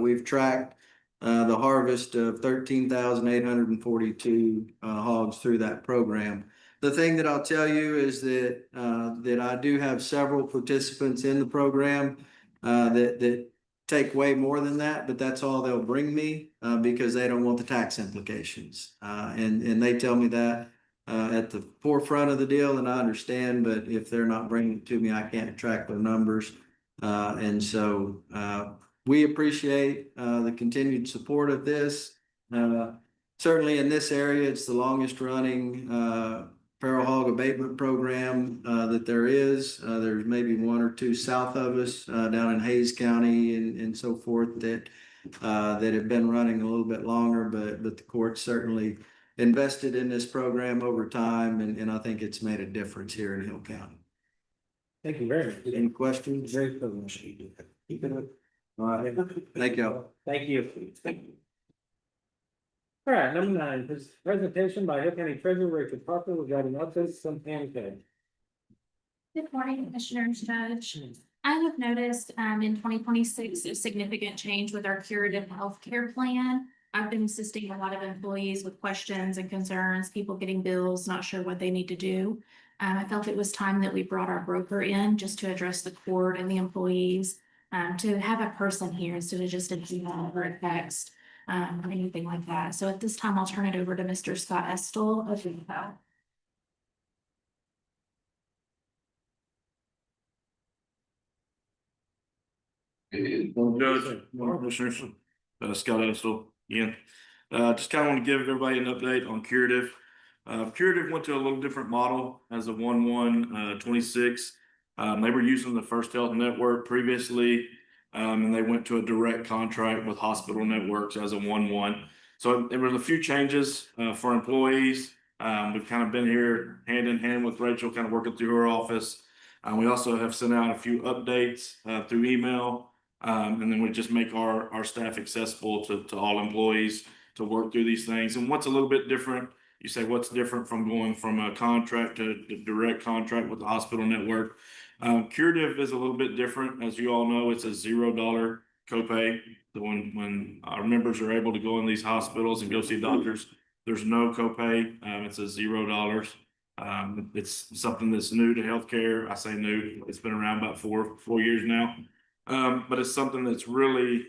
Speaker 7: we've tracked the harvest of 13,842 hogs through that program. The thing that I'll tell you is that I do have several participants in the program that take way more than that, but that's all they'll bring me because they don't want the tax implications. And they tell me that at the forefront of the deal, and I understand, but if they're not bringing it to me, I can't track their numbers. And so we appreciate the continued support of this. Certainly in this area, it's the longest running feral hog abatement program that there is. There's maybe one or two south of us down in Hayes County and so forth that have been running a little bit longer, but the court certainly invested in this program over time, and I think it's made a difference here in Hill County.
Speaker 2: Thank you very much.
Speaker 7: Any questions?
Speaker 2: Very much. Keep it up.
Speaker 7: All right, thank you.
Speaker 2: Thank you. All right, number 9, presentation by Hill County Treasurer Rachel Parker regarding updates on PAN.
Speaker 17: Good morning, Commissioners, Judge. I have noticed in 2026 a significant change with our curative healthcare plan. I've been assisting a lot of employees with questions and concerns, people getting bills, not sure what they need to do. I felt it was time that we brought our broker in just to address the court and the employees, to have a person here instead of just an email or a text, or anything like that. So at this time, I'll turn it over to Mr. Scott Estel of Info.
Speaker 18: Judge, morning, Commissioners, Scott Estel again. Just kind of want to give everybody an update on Curative. Curative went to a little different model as a 1/1/26. They were using the First Health Network previously, and they went to a direct contract with hospital networks as a 1/1. So there were a few changes for employees. We've kind of been here hand in hand with Rachel, kind of working through her office. We also have sent out a few updates through email. And then we just make our staff accessible to all employees to work through these things. And what's a little bit different, you say, what's different from going from a contract to direct contract with the hospital network? Curative is a little bit different. As you all know, it's a $0 copay. So when our members are able to go in these hospitals and go see doctors, there's no copay. It's a $0. It's something that's new to healthcare. I say new, it's been around about four years now. But it's something that's really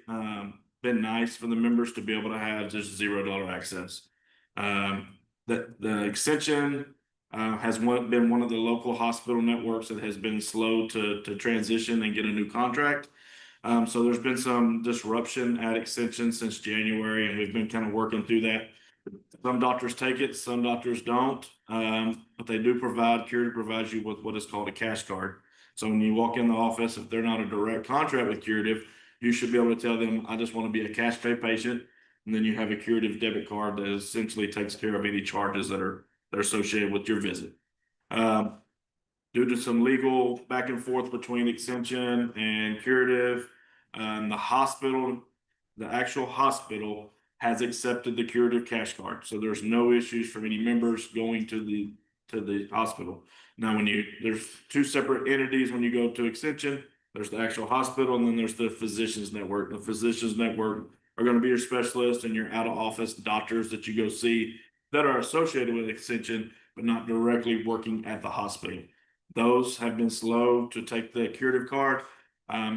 Speaker 18: been nice for the members to be able to have just $0 access. The extension has been one of the local hospital networks that has been slow to transition and get a new contract. So there's been some disruption at extension since January, and we've been kind of working through that. Some doctors take it, some doctors don't, but they do provide, Curative provides you with what is called a cash card. So when you walk in the office, if they're not a direct contract with Curative, you should be able to tell them, I just want to be a cash pay patient. And then you have a Curative debit card that essentially takes care of any charges that are associated with your visit. Due to some legal back and forth between Extension and Curative, the actual hospital has accepted the Curative cash card. So there's no issues from any members going to the hospital. Now, there's two separate entities when you go to Extension. There's the actual hospital, and then there's the physicians network. The physicians network are going to be your specialists and your out of office doctors that you go see that are associated with Extension, but not directly working at the hospital. Those have been slow to take the Curative card.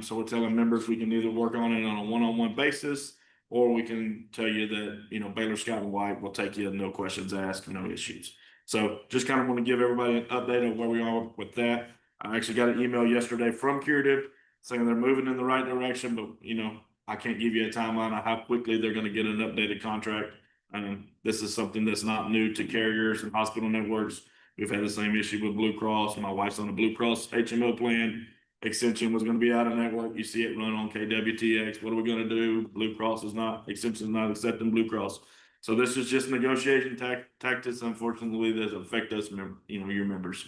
Speaker 18: So we're telling members we can either work on it on a one-on-one basis, or we can tell you that, Baylor Scott and White will take you, no questions asked, no issues. So just kind of want to give everybody an update on where we are with that. I actually got an email yesterday from Curative saying they're moving in the right direction, but I can't give you a timeline on how quickly they're going to get an updated contract. This is something that's not new to carriers and hospital networks. We've had the same issue with Blue Cross. My wife's on a Blue Cross HMO plan. Extension was going to be out of network. You see it run on KWTX. What are we going to do? Extension is not accepting Blue Cross. So this is just negotiation tactics, unfortunately, that affect us, your members.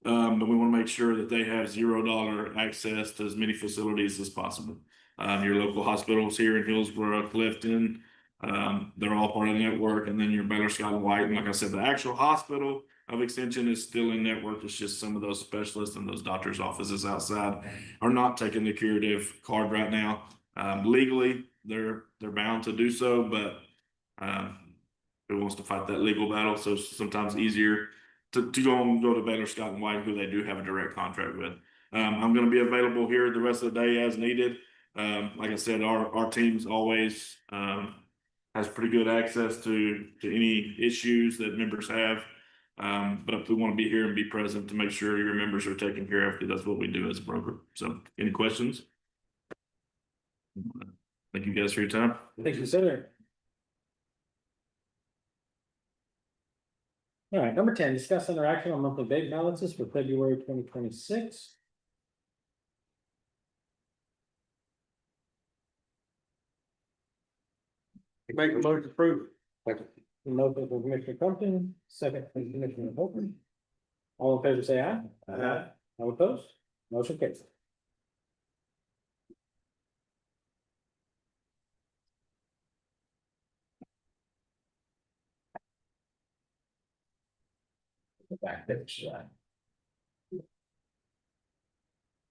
Speaker 18: But we want to make sure that they have $0 access to as many facilities as possible. Your local hospitals here in Hillsborough, Clifton, they're all part of the network. And then your Baylor Scott and White. And like I said, the actual hospital of Extension is still in network. It's just some of those specialists and those doctors' offices outside are not taking the Curative card right now. Legally, they're bound to do so, but who wants to fight that legal battle? So sometimes easier to go to Baylor Scott and White, who they do have a direct contract with. I'm going to be available here the rest of the day as needed. Like I said, our team's always has pretty good access to any issues that members have. But if we want to be here and be present to make sure your members are taken care of, because that's what we do as a broker. So any questions? Thank you guys for your time.
Speaker 2: Thank you, sir. All right, number 10, discuss interaction on monthly bank balances for February 2026.
Speaker 6: Make a motion to approve.
Speaker 2: Motion from Commissioner Compton, second from Commissioner Holton. All in favor, say aye.
Speaker 6: Aye.
Speaker 2: All opposed? Motion carries. Back there,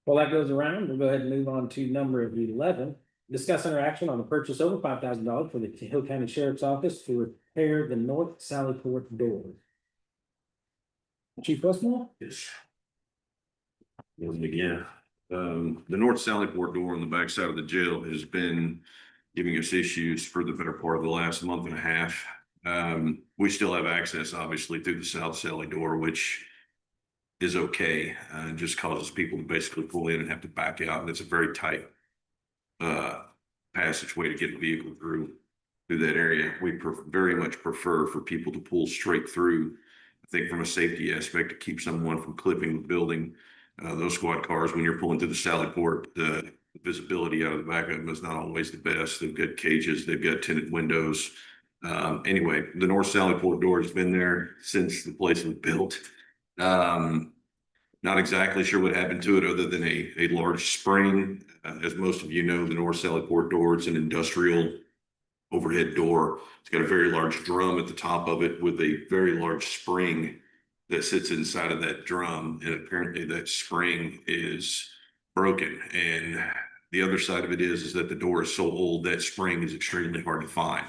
Speaker 2: While that goes around, we'll go ahead and move on to number 11. Discuss interaction on the purchase over $5,000 for the Hill County Sheriff's Office to repair the North Sallyport door. Chief Westmore?
Speaker 19: Yes. Again, the North Sallyport door on the backside of the jail has been giving us issues for the better part of the last month and a half. We still have access, obviously, through the South Sally door, which is okay. Just causes people to basically pull in and have to back out, and it's a very tight passageway to get a vehicle through that area. We very much prefer for people to pull straight through. I think from a safety aspect, to keep someone from clipping the building. Those squad cars, when you're pulling through the Sallyport, the visibility out of the back of them is not always the best. They've got cages, they've got tinted windows. Anyway, the North Sallyport door has been there since the place was built. Not exactly sure what happened to it other than a large spring. As most of you know, the North Sallyport door is an industrial overhead door. It's got a very large drum at the top of it with a very large spring that sits inside of that drum. And apparently that spring is broken. And the other side of it is that the door is so old that spring is extremely hard to find.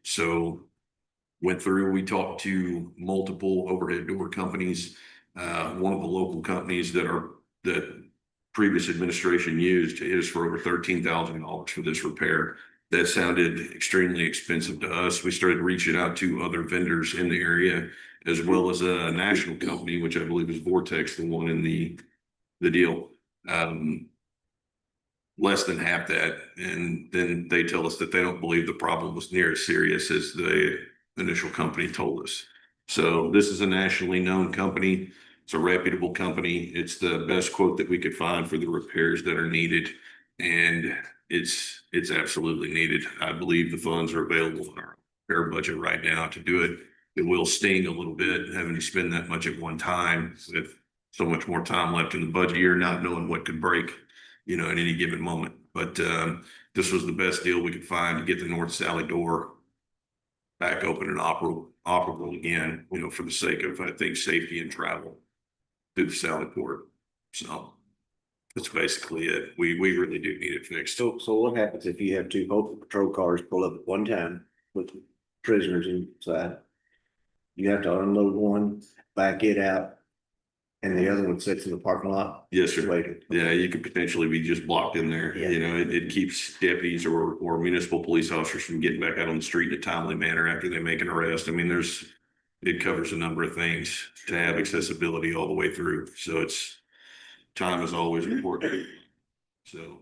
Speaker 19: So went through, we talked to multiple overhead door companies. One of the local companies that previous administration used is for over $13,000 for this repair. That sounded extremely expensive to us. We started reaching out to other vendors in the area, as well as a national company, which I believe is Vortex, the one in the deal. Less than half that. And then they tell us that they don't believe the problem was near as serious as the initial company told us. So this is a nationally known company. It's a reputable company. It's the best quote that we could find for the repairs that are needed. And it's absolutely needed. I believe the funds are available in our repair budget right now to do it. It will sting a little bit having to spend that much at one time with so much more time left in the budget year, not knowing what could break, at any given moment. But this was the best deal we could find to get the North Sally door back open and operable again, for the sake of, I think, safety and travel through the Sallyport. So that's basically it. We really do need it fixed.
Speaker 1: So what happens if you have two patrol cars pull up at one time with prisoners inside? You have to unload one, back it out, and the other one sits in the parking lot?
Speaker 19: Yes, sir.
Speaker 1: Waiting.
Speaker 19: Yeah, you could potentially be just blocked in there.
Speaker 1: Yeah.
Speaker 19: It keeps deputies or municipal police officers from getting back out on the street in a timely manner after they make an arrest. I mean, it covers a number of things to have accessibility all the way through. So time is always important. So,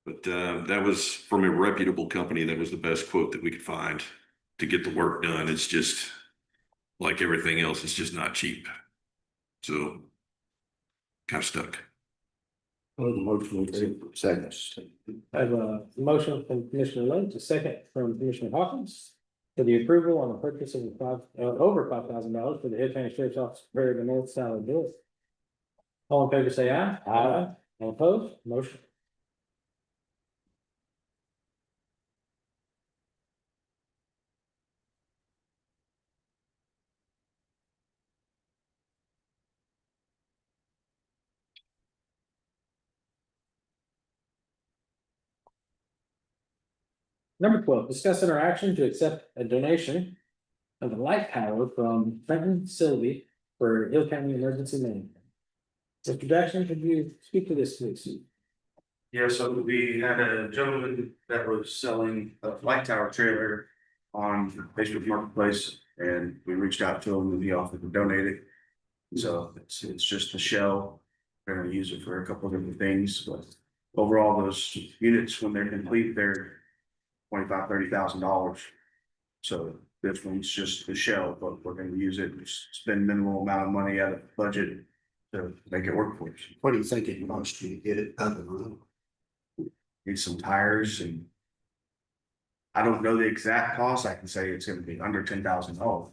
Speaker 19: but that was from a reputable company. That was the best quote that we could find to get the work done. It's just like everything else, it's just not cheap. So kind of stuck.
Speaker 1: Seconds.
Speaker 2: I have a motion from Commissioner Lynch, a second from Commissioner Hawkins for the approval on the purchase of over $5,000 for the Hill County Sheriff's Office to repair the North Sally door. All in favor, say aye. Aye. All opposed, motion. Number 12, discuss interaction to accept a donation of a light tower from Trenton Sylvie for Hill County Emergency Management. Mr. Jackson, could you speak to this, please?
Speaker 20: Yeah, so we had a gentleman that was selling a light tower trailer on Facebook Marketplace, and we reached out to him and he offered to donate it. So it's just a shell. We're gonna use it for a couple of different things, but overall, those units, when they're complete, they're $25,000-$30,000. So this one's just the shell, but we're gonna use it, spend minimal amount of money out of the budget to make it work for us.
Speaker 5: What do you think it costs you to get it up and running?
Speaker 20: Need some tires, and I don't know the exact cost. I can say it's gonna be under $10,000.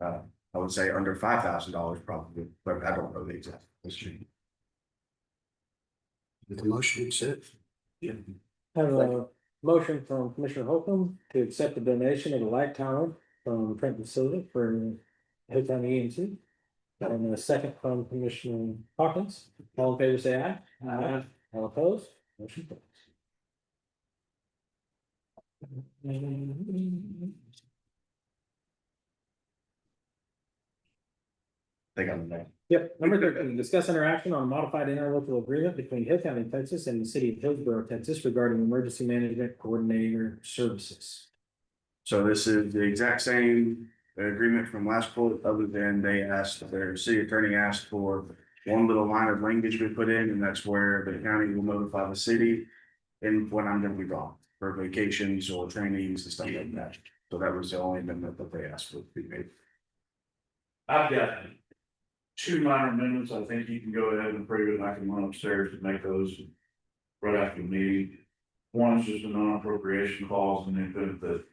Speaker 20: I would say under $5,000 probably, but I don't know the exact history.
Speaker 5: The motion accept.
Speaker 20: Yeah.
Speaker 2: Have a motion from Commissioner Holcomb to accept the donation of a light tower from Trenton Sylvie for Hill County EMC. And a second from Commissioner Hawkins. All in favor, say aye. Aye. All opposed? Motion carries.
Speaker 20: They got them there.
Speaker 2: Yep, number 13, discuss interaction on a modified interlocal agreement between Hill County, Texas and the city of Hillsborough, Texas regarding emergency management coordinator services.
Speaker 20: So this is the exact same agreement from last quote, other than they asked, their city attorney asked for one little line of language we put in, and that's where the county will notify the city and when I'm gonna be gone for vacations or trainings and stuff like that. So that was the only amendment that they asked for to be made.
Speaker 18: I've got two minor amendments. I think you can go ahead and approve it, and I can run upstairs to make those right after the meeting. One is just a non-appropriation clause in the event that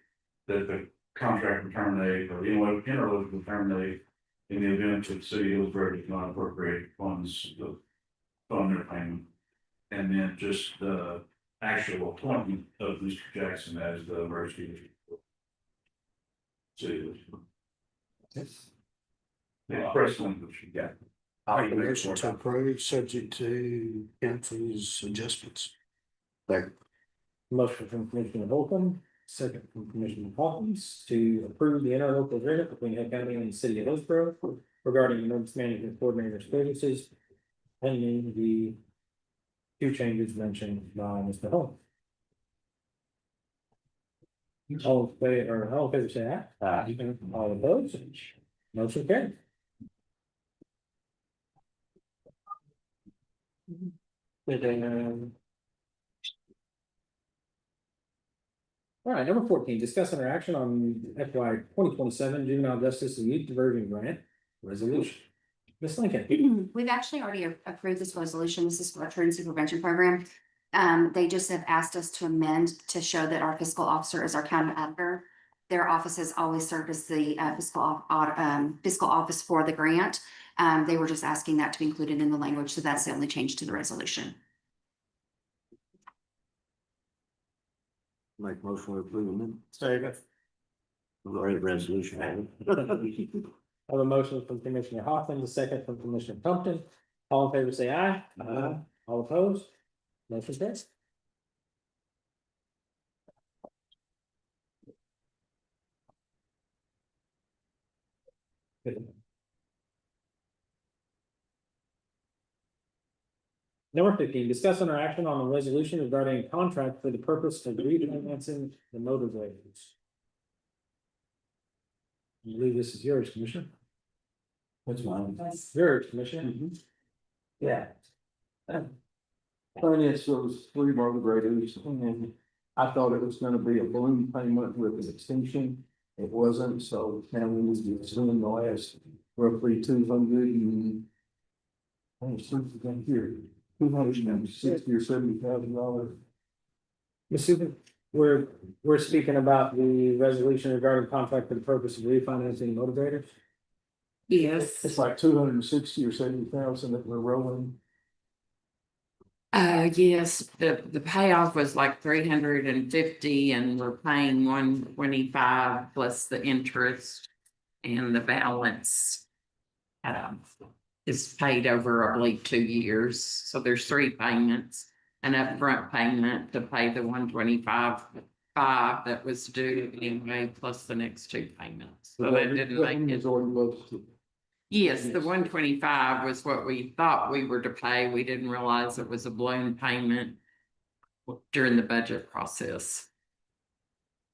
Speaker 18: the contract will terminate or interlocal will terminate in the event that the city of Hillsborough does not appropriate funds to fund their payment. And then just the actual appointment of Mr. Jackson as the emergency. City. The press language you got.
Speaker 5: Make a motion to approve, subject to council's adjustments.
Speaker 2: Motion from Commissioner Holcomb, second from Commissioner Hawkins to approve the interlocal agreement between Hill County and the city of Hillsborough regarding emergency management coordinator services, pending the two changes mentioned by Mr. Holcomb. All in favor say aye. Aye. All opposed? Motion carried. All right, number 14, discuss interaction on FY 2027 juvenile justice and youth diversion grant resolution. Ms. Lincoln.
Speaker 11: We've actually already approved this resolution. This is for our truancy prevention program. They just have asked us to amend to show that our fiscal officer is our county auditor. Their office has always served as the fiscal office for the grant. They were just asking that to be included in the language, so that's the only change to the resolution.
Speaker 1: Make motion to approve them.
Speaker 2: Second.
Speaker 1: Already resolution.
Speaker 2: I have a motion from Commissioner Hoffman, the second from Commissioner Pumpkin. All in favor, say aye. Aye. All opposed? Motion carries. Number 15, discuss interaction on a resolution regarding a contract for the purpose of refinancing the motor vehicles. I believe this is yours, Commissioner.
Speaker 7: That's mine.
Speaker 2: Yours, Commissioner.
Speaker 7: Yeah. Finance those three motor graders, and I thought it was gonna be a balloon payment with an extension. It wasn't, so now we need to assume the last roughly 200 and. I was thinking here, $260,000 or $70,000.
Speaker 2: Ms. Susan, we're speaking about the resolution regarding contract for the purpose of refinancing motivators.
Speaker 13: Yes.
Speaker 7: It's like 260 or 70,000 that we're rolling.
Speaker 13: Yes, the payoff was like 350 and we're paying 125 plus the interest and the balance. Is paid over, I believe, 2 years, so there's 3 payments. An upfront payment to pay the 125.5 that was due anyway, plus the next 2 payments, so that didn't make it. Yes, the 125 was what we thought we were to pay. We didn't realize it was a balloon payment during the budget process.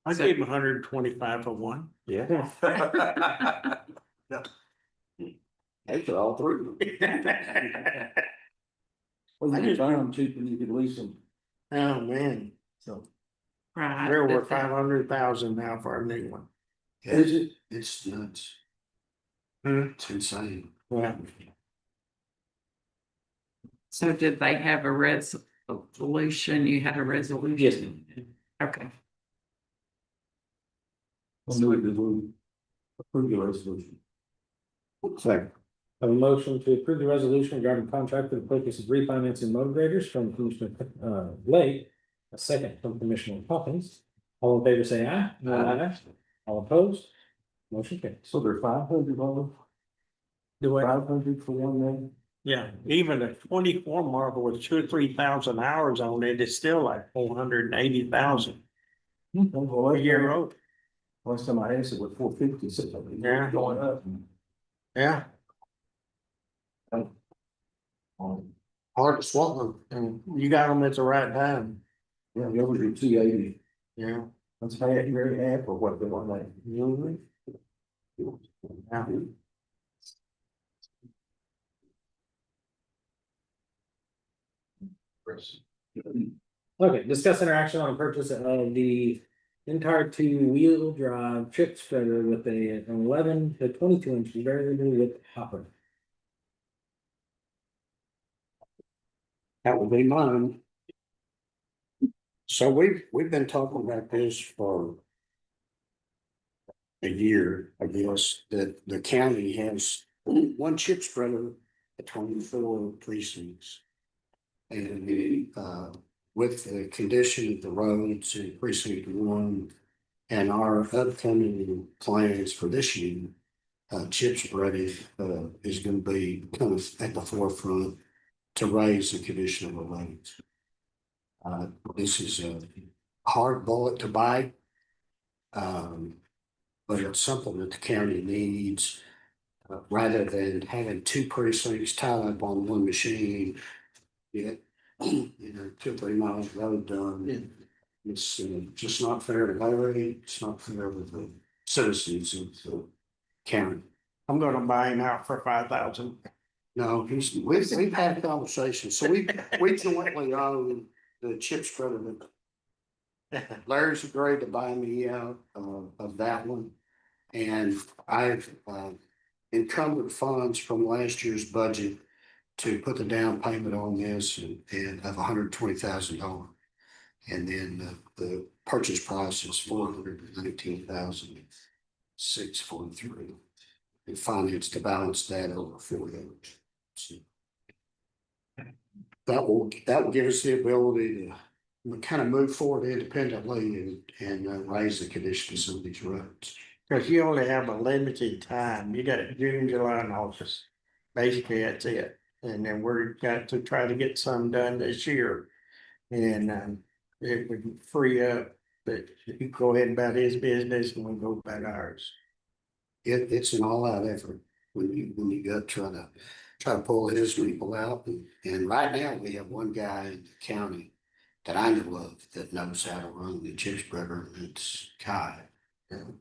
Speaker 5: I gave him 125 for one.
Speaker 1: Yeah. That's all through.
Speaker 7: Well, you could buy them cheap and you could lease them.
Speaker 5: Oh, man.
Speaker 7: So.
Speaker 13: Right.
Speaker 5: They're worth 500,000 now for a new one.
Speaker 7: Is it?
Speaker 5: It's nuts. It's insane. Yeah.
Speaker 13: So did they have a resolution? You had a resolution?
Speaker 2: Yes.
Speaker 13: Okay.
Speaker 7: I'll do it, we'll approve the resolution.
Speaker 1: Second.
Speaker 2: A motion to approve the resolution regarding contract for the purpose of refinancing motor graders from Commissioner Blake, a second from Commissioner Hawkins. All in favor, say aye. Aye. All opposed? Motion carries.
Speaker 7: So they're $500.
Speaker 2: Do what?
Speaker 7: 500 for one man.
Speaker 6: Yeah, even a 24 Marvel with 2 or 3,000 hours on it is still like 480,000 a year old.
Speaker 1: Last time I asked it was 450, so.
Speaker 6: Yeah.
Speaker 1: Going up.
Speaker 6: Yeah.
Speaker 5: Hard to swallow.
Speaker 6: And you got them at the right time.
Speaker 1: Yeah, the overdue 280.
Speaker 6: Yeah.
Speaker 1: That's very half of what they want like.
Speaker 6: Yeah.
Speaker 2: Okay, discuss interaction on purchase of the entire two-wheel drive trip spreader with a 11 to 22 inch variable width hopper.
Speaker 5: That would be mine. So we've been talking about this for a year, I guess, that the county has one chip spreader at 24 precincts. And with the condition of the roads in precinct 1 and our upcoming plans for this year, chip spreading is gonna be kind of at the forefront to raise the condition of the roads. This is a hard bullet to bite. But it's something that the county needs, rather than having 2 precincts tied up on one machine. Get, 2 or 3 miles of road done. It's just not fair to Larry, it's not fair with the citizens of the county.
Speaker 6: I'm gonna buy him out for 5,000.
Speaker 5: No, we've had conversations, so we jointly own the chip spreader. Larry's agreed to buy me out of that one. And I've encumbered funds from last year's budget to put the down payment on this and of $120,000. And then the purchase price is $419,643. And finance to balance that over 4 years. So that will give us the ability to kind of move forward independently and raise the conditions of these roads.
Speaker 6: Cause you only have a limited time. You got June, July and August. Basically, that's it. And then we're got to try to get some done this year. And it would free up, but you go ahead about his business and we go about ours.
Speaker 5: It's an all-out effort when you go try to pull his people out. And right now, we have one guy in the county that I know of that knows how to run the chip spreader, and it's Kai. So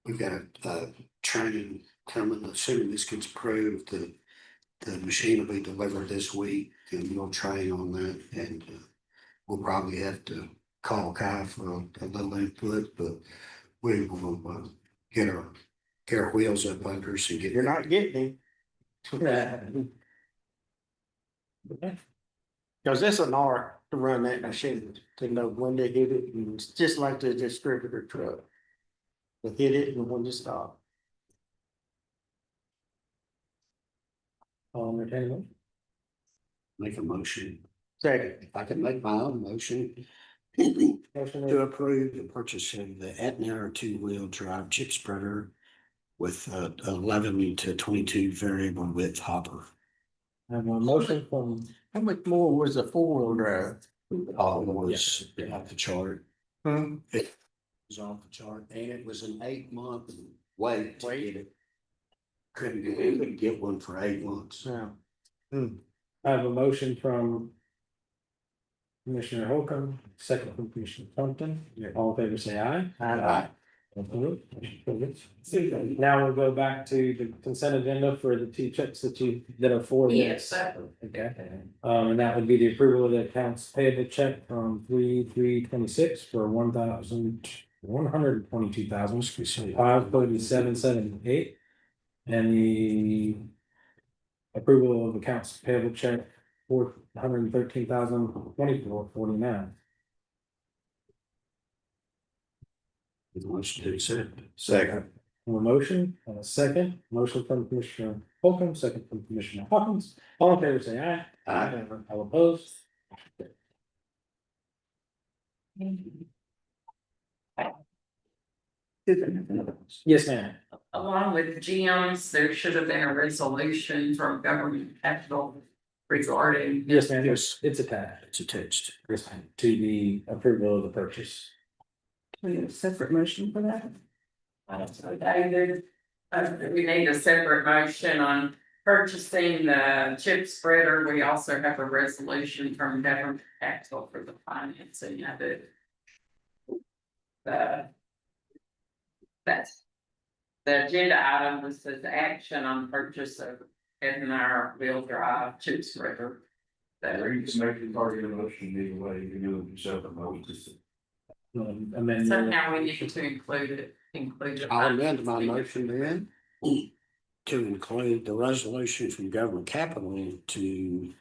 Speaker 5: we've got a training coming, assuming this gets approved, the machine will be delivered this week, and we'll train on that, and we'll probably have to call Kai for a little input, but we will get our wheels up under us and get.
Speaker 6: You're not getting him. Cause it's an art to run that machine, to know when to hit it, and it's just like the distributor truck. To hit it and when to stop.
Speaker 5: Make a motion.
Speaker 6: Second.
Speaker 5: If I can make my own motion. To approve the purchase of the Etna 2-wheel drive chip spreader with 11 to 22 variable width hopper.
Speaker 2: I have a motion from.
Speaker 6: How much more was a 4-wheel drive?
Speaker 5: Oh, it was off the chart.
Speaker 6: Hmm.
Speaker 5: It was off the chart, and it was an 8-month wait to get it. Couldn't get one for 8 months.
Speaker 6: Yeah.
Speaker 2: I have a motion from Commissioner Holcomb, second from Commissioner Compton. All in favor, say aye.
Speaker 5: Aye.
Speaker 2: Now we'll go back to the consent agenda for the 2 checks that are for this.
Speaker 8: Yes.
Speaker 2: Okay, and that would be the approval of the accounts payable check from 3/3/26 for $1,537.78. And the approval of accounts payable check for $113,024.49.
Speaker 5: Motion to accept.
Speaker 1: Second.
Speaker 2: A motion and a second, motion from Commissioner Holcomb, second from Commissioner Hawkins. All in favor, say aye.
Speaker 5: Aye.
Speaker 2: All opposed? Yes, ma'am.
Speaker 8: along with gyms, there should have been a resolution from government capital regarding.
Speaker 2: Yes, ma'am, it's attached.
Speaker 5: It's attached.
Speaker 2: Yes, ma'am, to the approval of the purchase.
Speaker 15: We have a separate motion for that?
Speaker 8: So David, we need a separate motion on purchasing the chip spreader. We also have a resolution from government capital for the financing of it. That's. The agenda item was says action on purchase of our wheel drive chip spreader.
Speaker 18: Or you can make it part of your motion either way, you can do it yourself or
Speaker 2: Amend.
Speaker 8: Somehow we need to include it.
Speaker 5: I'll amend my motion then to include the resolution from government capital to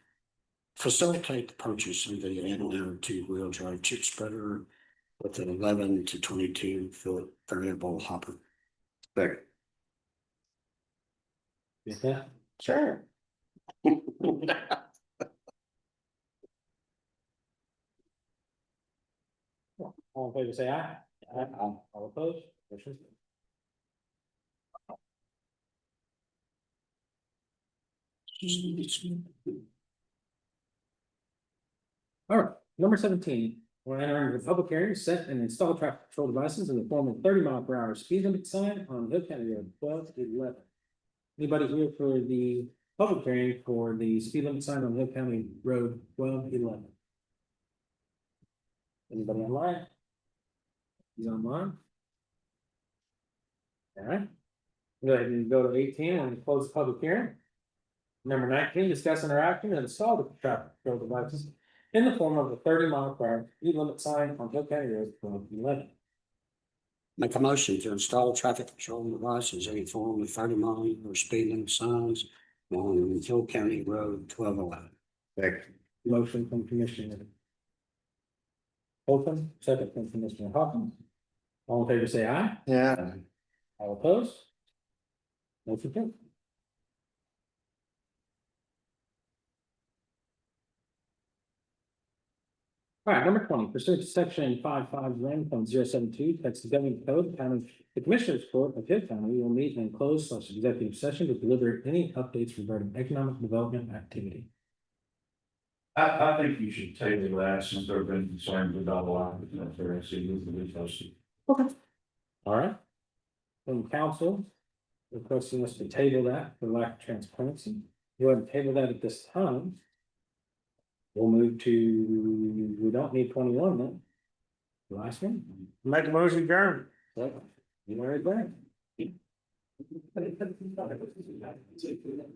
Speaker 5: facilitate the purchase of the N two-wheel drive chip spreader with an 11 to 22 foot variable hopper.
Speaker 14: Second.
Speaker 2: Get that?
Speaker 15: Sure.
Speaker 2: All in favor, say aye. Aye. All opposed? Motion carries. All right, number 17, we're entering the public hearing, set and install traffic control devices in the form of 30 mph speed limit sign on Hill County Road 12 to 11. Anybody here for the public hearing for the speed limit sign on Hill County Road 12 to 11? Anybody online? He's online. All right. Go ahead and go to 18 and close the public hearing. Number 19, discuss interaction and install the traffic control devices in the form of a 30 mph speed limit sign on Hill County Road 12 to 11.
Speaker 5: Make a motion to install traffic control devices in form of 30 mph speed limit signs on Hill County Road 1211.
Speaker 14: Second.
Speaker 2: Motion from Commissioner Holcomb, second from Commissioner Hawkins. All in favor, say aye.
Speaker 6: Yeah.
Speaker 2: All opposed? Motion carried. All right, number 20, pursuant to section 55(1.072), that's the governing code, the Commissioners Court of Hill County will meet in closed executive session to deliver any updates regarding economic development activity.
Speaker 18: I think you should table that since there have been concerns about a lot of transparency with the posted.
Speaker 2: Okay. All right. From council, requesting us to table that for lack of transparency. Go ahead and table that at this time. We'll move to, we don't need 21 then. The last one.
Speaker 6: Make a motion, adjourn.
Speaker 2: You already there.